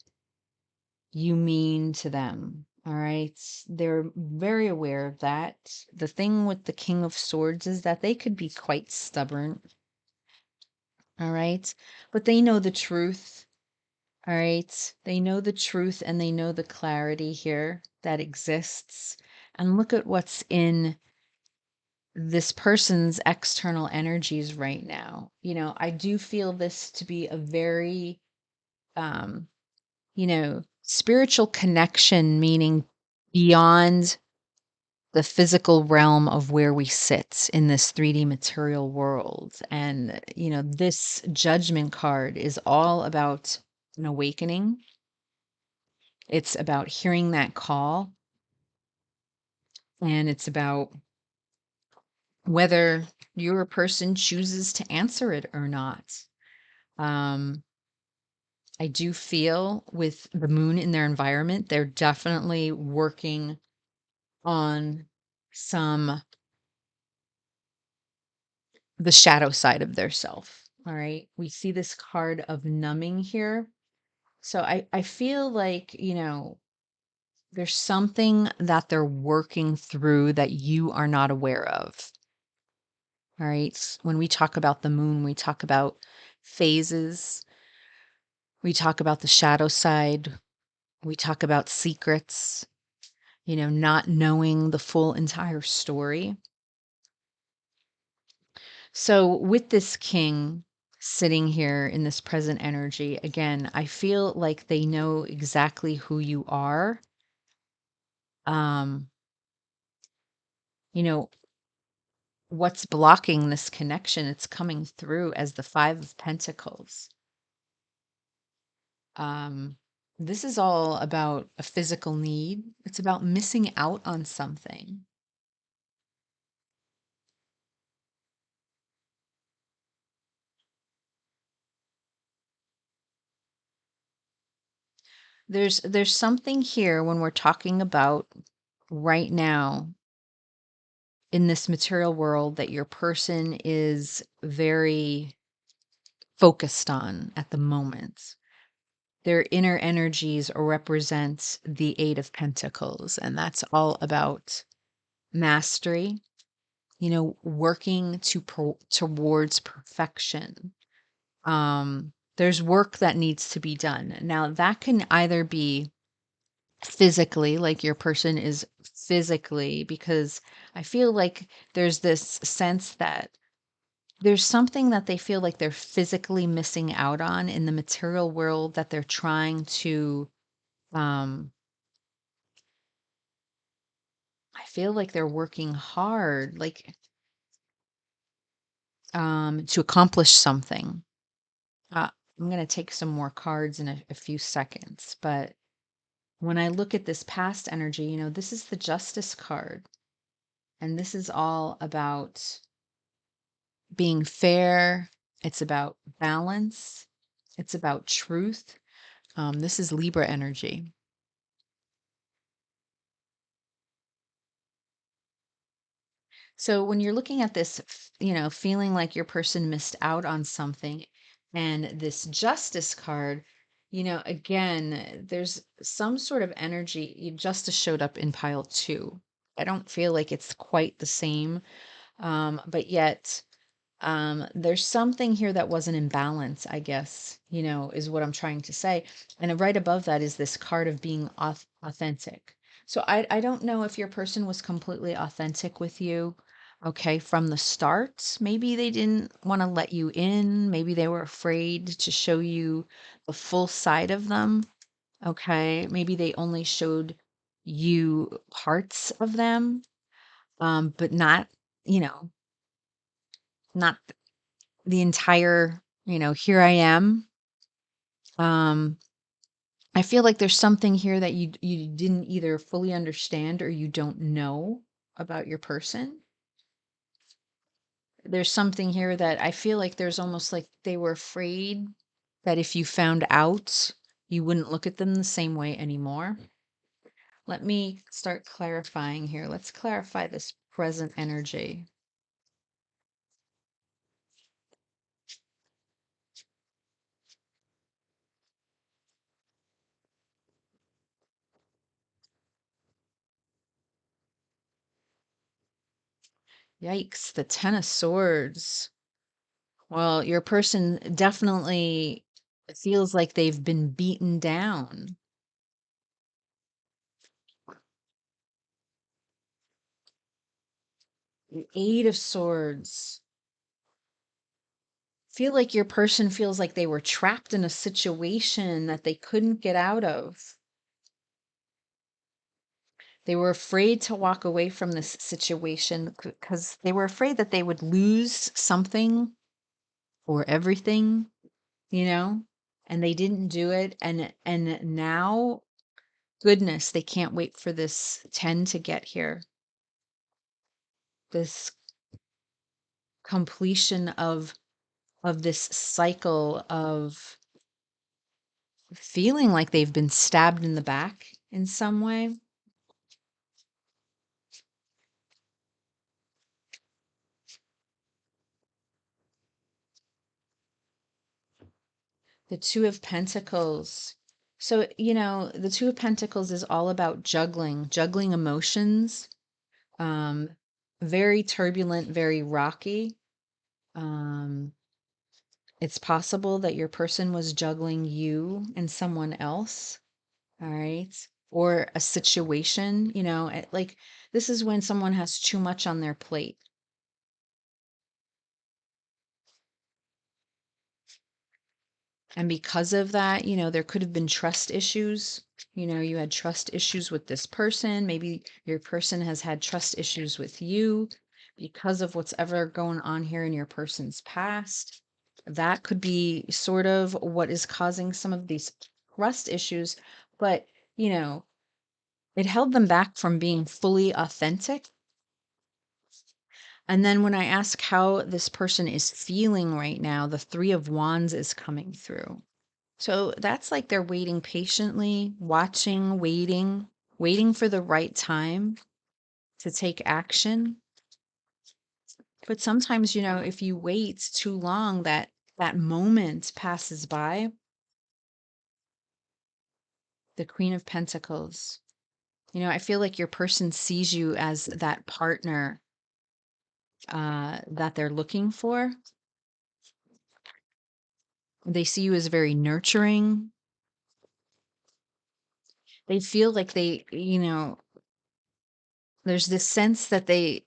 you mean to them. All right. They're very aware of that. The thing with the King of Swords is that they could be quite stubborn. All right. But they know the truth. All right. They know the truth and they know the clarity here that exists. And look at what's in this person's external energies right now. I do feel this to be a very, um, spiritual connection, meaning beyond the physical realm of where we sit in this 3D material world. And, this judgment card is all about an awakening. It's about hearing that call, and it's about whether your person chooses to answer it or not. Um, I do feel with the moon in their environment, they're definitely working on some the shadow side of their self. All right. We see this card of numbing here. So I feel like, there's something that they're working through that you are not aware of. All right. When we talk about the moon, we talk about phases, we talk about the shadow side, we talk about secrets, not knowing the full entire story. So, with this king sitting here in this present energy, again, I feel like they know exactly who you are. Um, you know, what's blocking this connection? It's coming through as the Five of Pentacles. Um, this is all about a physical need, it's about missing out on something. There's something here when we're talking about right now in this material world that your person is very focused on at the moment. Their inner energies represent the Eight of Pentacles, and that's all about mastery, working towards perfection. There's work that needs to be done. Now, that can either be physically, like your person is physically, because I feel like there's this sense that there's something that they feel like they're physically missing out on in the material world that they're trying to, um, I feel like they're working hard, like, to accomplish something. Uh, I'm going to take some more cards in a few seconds, but when I look at this past energy, this is the Justice card, and this is all about being fair. It's about balance. It's about truth. This is Libra energy. So when you're looking at this, feeling like your person missed out on something, and this Justice card, again, there's some sort of energy. Justice showed up in pile two. I don't feel like it's quite the same, but yet there's something here that wasn't in balance, I guess, is what I'm trying to say. And right above that is this card of being authentic. So I don't know if your person was completely authentic with you, okay, from the start. Maybe they didn't want to let you in. Maybe they were afraid to show you the full side of them, okay? Maybe they only showed you parts of them, but not, you know, not the entire, here I am. Um, I feel like there's something here that you didn't either fully understand or you don't know about your person. There's something here that I feel like there's almost like they were afraid that if you found out, you wouldn't look at them the same way anymore. Let me start clarifying here. Let's clarify this present energy. Yikes, the Ten of Swords. Well, your person definitely feels like they've been beaten down. The Eight of Swords. Feel like your person feels like they were trapped in a situation that they couldn't get out of. They were afraid to walk away from this situation because they were afraid that they would lose something or everything, you know, and they didn't do it. And now, goodness, they can't wait for this 10 to get here. This completion of this cycle of feeling like they've been stabbed in the back in some way. The Two of Pentacles. So, the Two of Pentacles is all about juggling emotions. Um, Very turbulent, very rocky. Um, it's possible that your person was juggling you and someone else. All right. Or a situation, like this is when someone has too much on their plate. And because of that, there could have been trust issues. You had trust issues with this person. Maybe your person has had trust issues with you because of what's ever going on here in your person's past. That could be sort of what is causing some of these trust issues. But, it held them back from being fully authentic. And then when I ask how this person is feeling right now, the Three of Wands is coming through. So that's like they're waiting patiently, watching, waiting for the right time to take action. But sometimes, if you wait too long, that moment passes by. The Queen of Pentacles. I feel like your person sees you as that partner that they're looking for. They see you as very nurturing. They feel like there's this sense that there's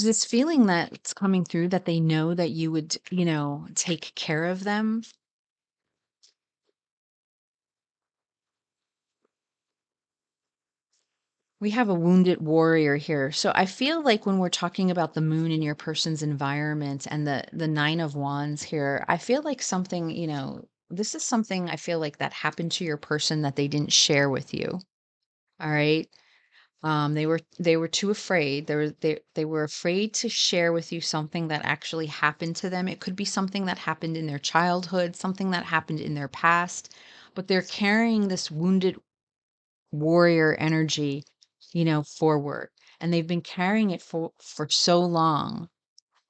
this feeling that's coming through that they know that you would, take care of them. We have a wounded warrior here. So I feel like when we're talking about the moon in your person's environment and the 9 of wands here, I feel like something, this is something I feel like that happened to your person that they didn't share with you. All right? They were too afraid. They were afraid to share with you something that actually happened to them. It could be something that happened in their childhood, something that happened in their past, but they're carrying this wounded warrior energy, forward. And they've been carrying it for so long.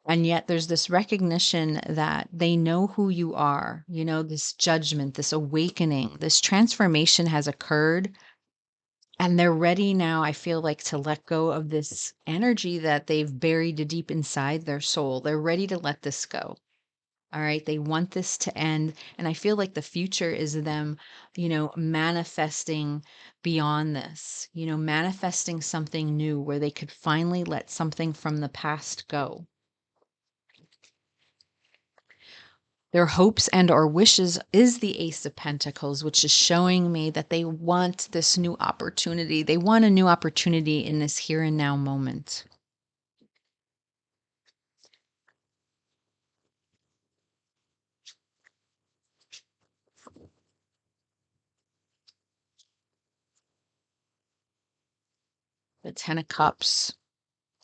And yet there's this recognition that they know who you are, this judgment, this awakening, this transformation has occurred. And they're ready now, I feel like, to let go of this energy that they've buried deep inside their soul. They're ready to let this go. All right. They want this to end. And I feel like the future is them, manifesting beyond this, manifesting something new where they could finally let something from the past go. Their hopes and or wishes is the Ace of Pentacles, which is showing me that they want this new opportunity. They want a new opportunity in this here and now moment. The Ten of Cups.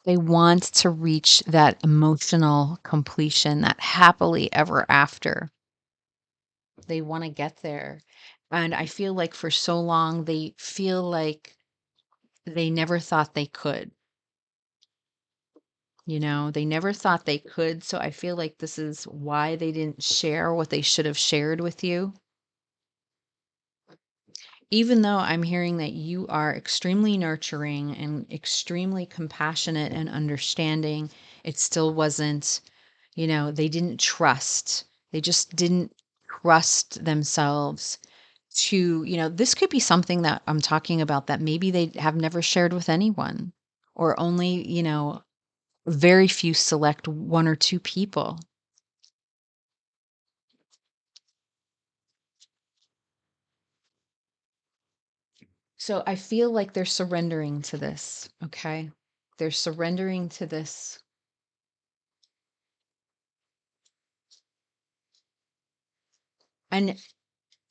They want to reach that emotional completion, that happily ever after. They want to get there. And I feel like for so long, they feel like they never thought they could. They never thought they could. So I feel like this is why they didn't share what they should have shared with you. Even though I'm hearing that you are extremely nurturing and extremely compassionate and understanding, it still wasn't, they didn't trust. They just didn't trust themselves to, this could be something that I'm talking about that maybe they have never shared with anyone, or only, very few select one or two people. So I feel like they're surrendering to this, okay? They're surrendering to this. And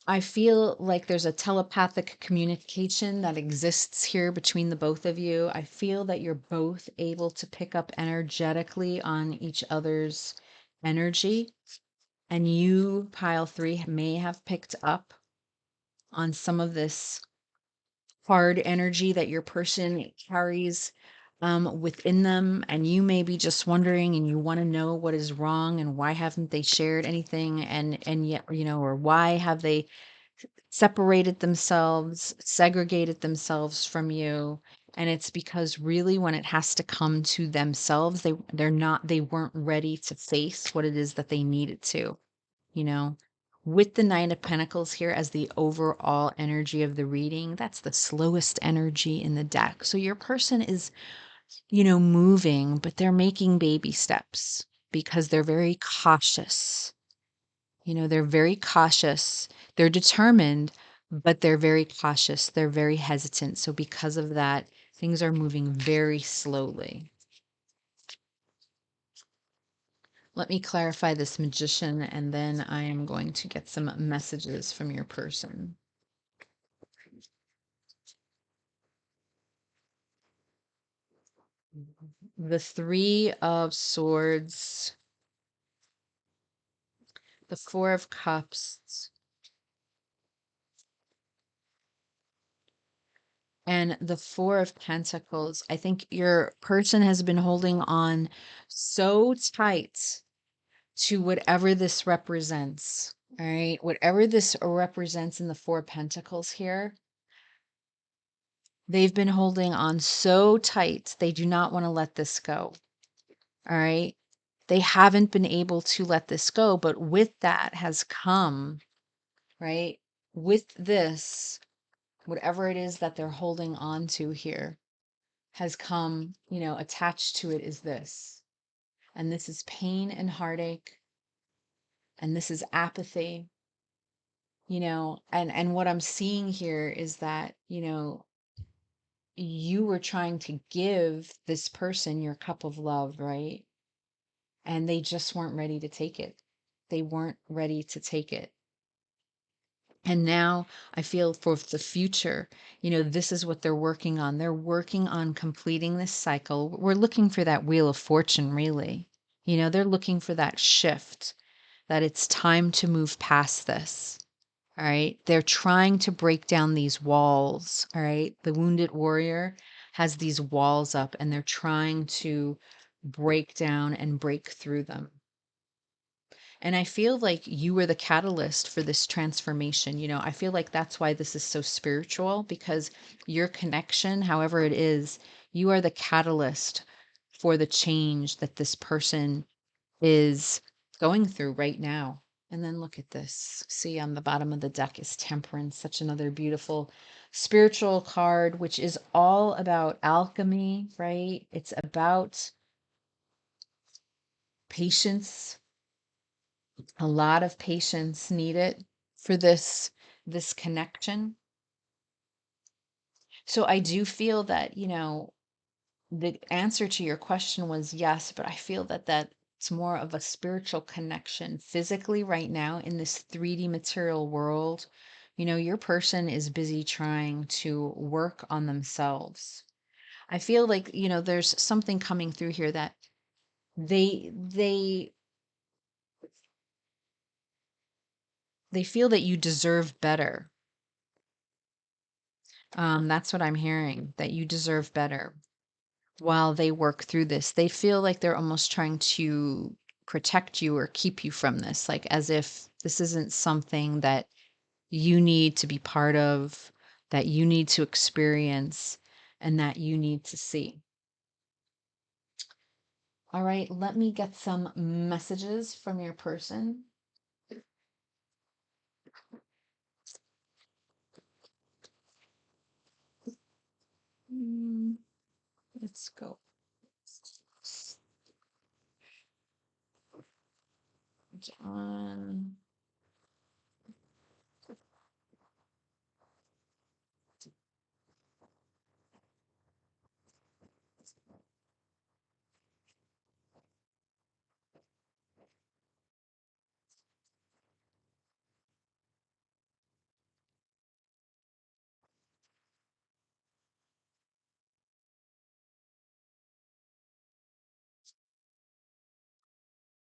I feel like there's a telepathic communication that exists here between the both of you. I feel that you're both able to pick up energetically on each other's energy. And you, pile three, may have picked up on some of this hard energy that your person carries within them. And you may be just wondering and you want to know what is wrong and why haven't they shared anything, and yet, or why have they separated themselves, segregated themselves from you. And it's because really when it has to come to themselves, they weren't ready to face what it is that they needed to, you know. With the Nine of Pentacles here as the overall energy of the reading, that's the slowest energy in the deck. So your person is, moving, but they're making baby steps because they're very cautious. They're very cautious. They're determined, but they're very cautious. They're very hesitant. So because of that, things are moving very slowly. Let me clarify this Magician, and then I am going to get some messages from your person. The Three of Swords, the Four of Cups, and the Four of Pentacles. I think your person has been holding on so tight to whatever this represents. All right. Whatever this represents in the Four Pentacles here, they've been holding on so tight. They do not want to let this go. All right. They haven't been able to let this go. But with that has come, right? With this, whatever it is that they're holding on to here has come, attached to it is this. And this is pain and heartache. And this is apathy. And what I'm seeing here is that, you were trying to give this person your cup of love, right? And they just weren't ready to take it. They weren't ready to take it. And now I feel for the future, this is what they're working on. They're working on completing this cycle. We're looking for that wheel of fortune, really. They're looking for that shift, that it's time to move past this. All right. They're trying to break down these walls. All right. The wounded warrior has these walls up and they're trying to break down and break through them. And I feel like you were the catalyst for this transformation. I feel like that's why this is so spiritual, because your connection, however it is, you are the catalyst for the change that this person is going through right now. And then look at this. See, on the bottom of the deck is Temperance, such another beautiful spiritual card, which is all about alchemy, right? It's about patience, a lot of patience needed for this connection. So I do feel that, the answer to your question was yes, but I feel that that's more of a spiritual connection physically right now in this 3D material world. Your person is busy trying to work on themselves. I feel like, there's something coming through here that they they feel that you deserve better. That's what I'm hearing, that you deserve better. While they work through this, they feel like they're almost trying to protect you or keep you from this, like as if this isn't something that you need to be part of. that you need to experience and that you need to see. All right, let me get some messages from your person. Mm, let's go. John.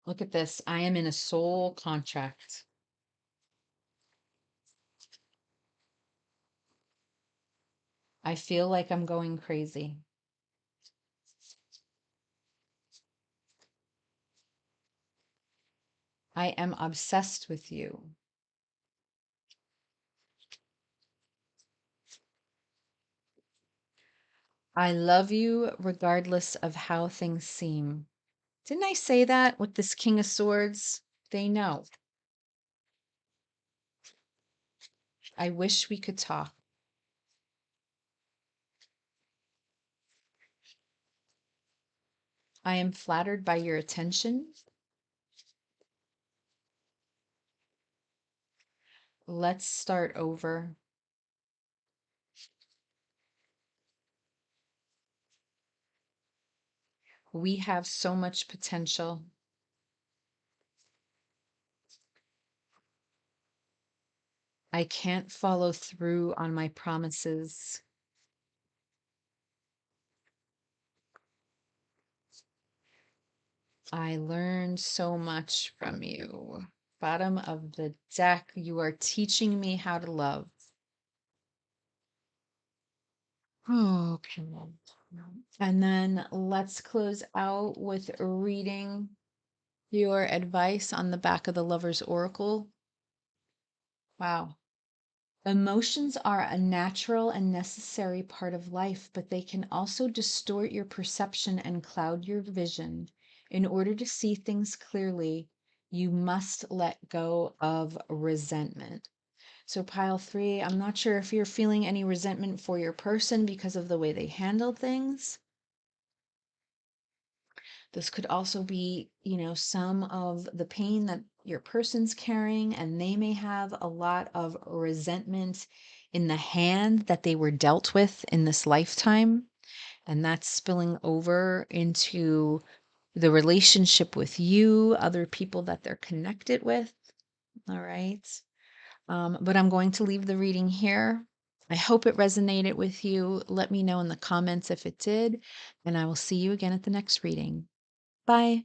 Look at this. I am in a soul contract. I feel like I'm going crazy. I am obsessed with you. I love you regardless of how things seem. Didn't I say that with this King of Swords? They know. I wish we could talk. I am flattered by your attention. Let's start over. We have so much potential. I can't follow through on my promises. I learned so much from you. Bottom of the deck, you are teaching me how to love. Okay. And then let's close out with reading your advice on the back of the Lover's Oracle. Wow. Emotions are a natural and necessary part of life, but they can also distort your perception and cloud your vision. In order to see things clearly, you must let go of resentment. So, pile three, I'm not sure if you're feeling any resentment for your person because of the way they handled things. This could also be, some of the pain that your person's carrying, and they may have a lot of resentment in the hand that they were dealt with in this lifetime. And that's spilling over into the relationship with you, other people that they're connected with. All right. But I'm going to leave the reading here. I hope it resonated with you. Let me know in the comments if it did, and I will see you again at the next reading. Bye.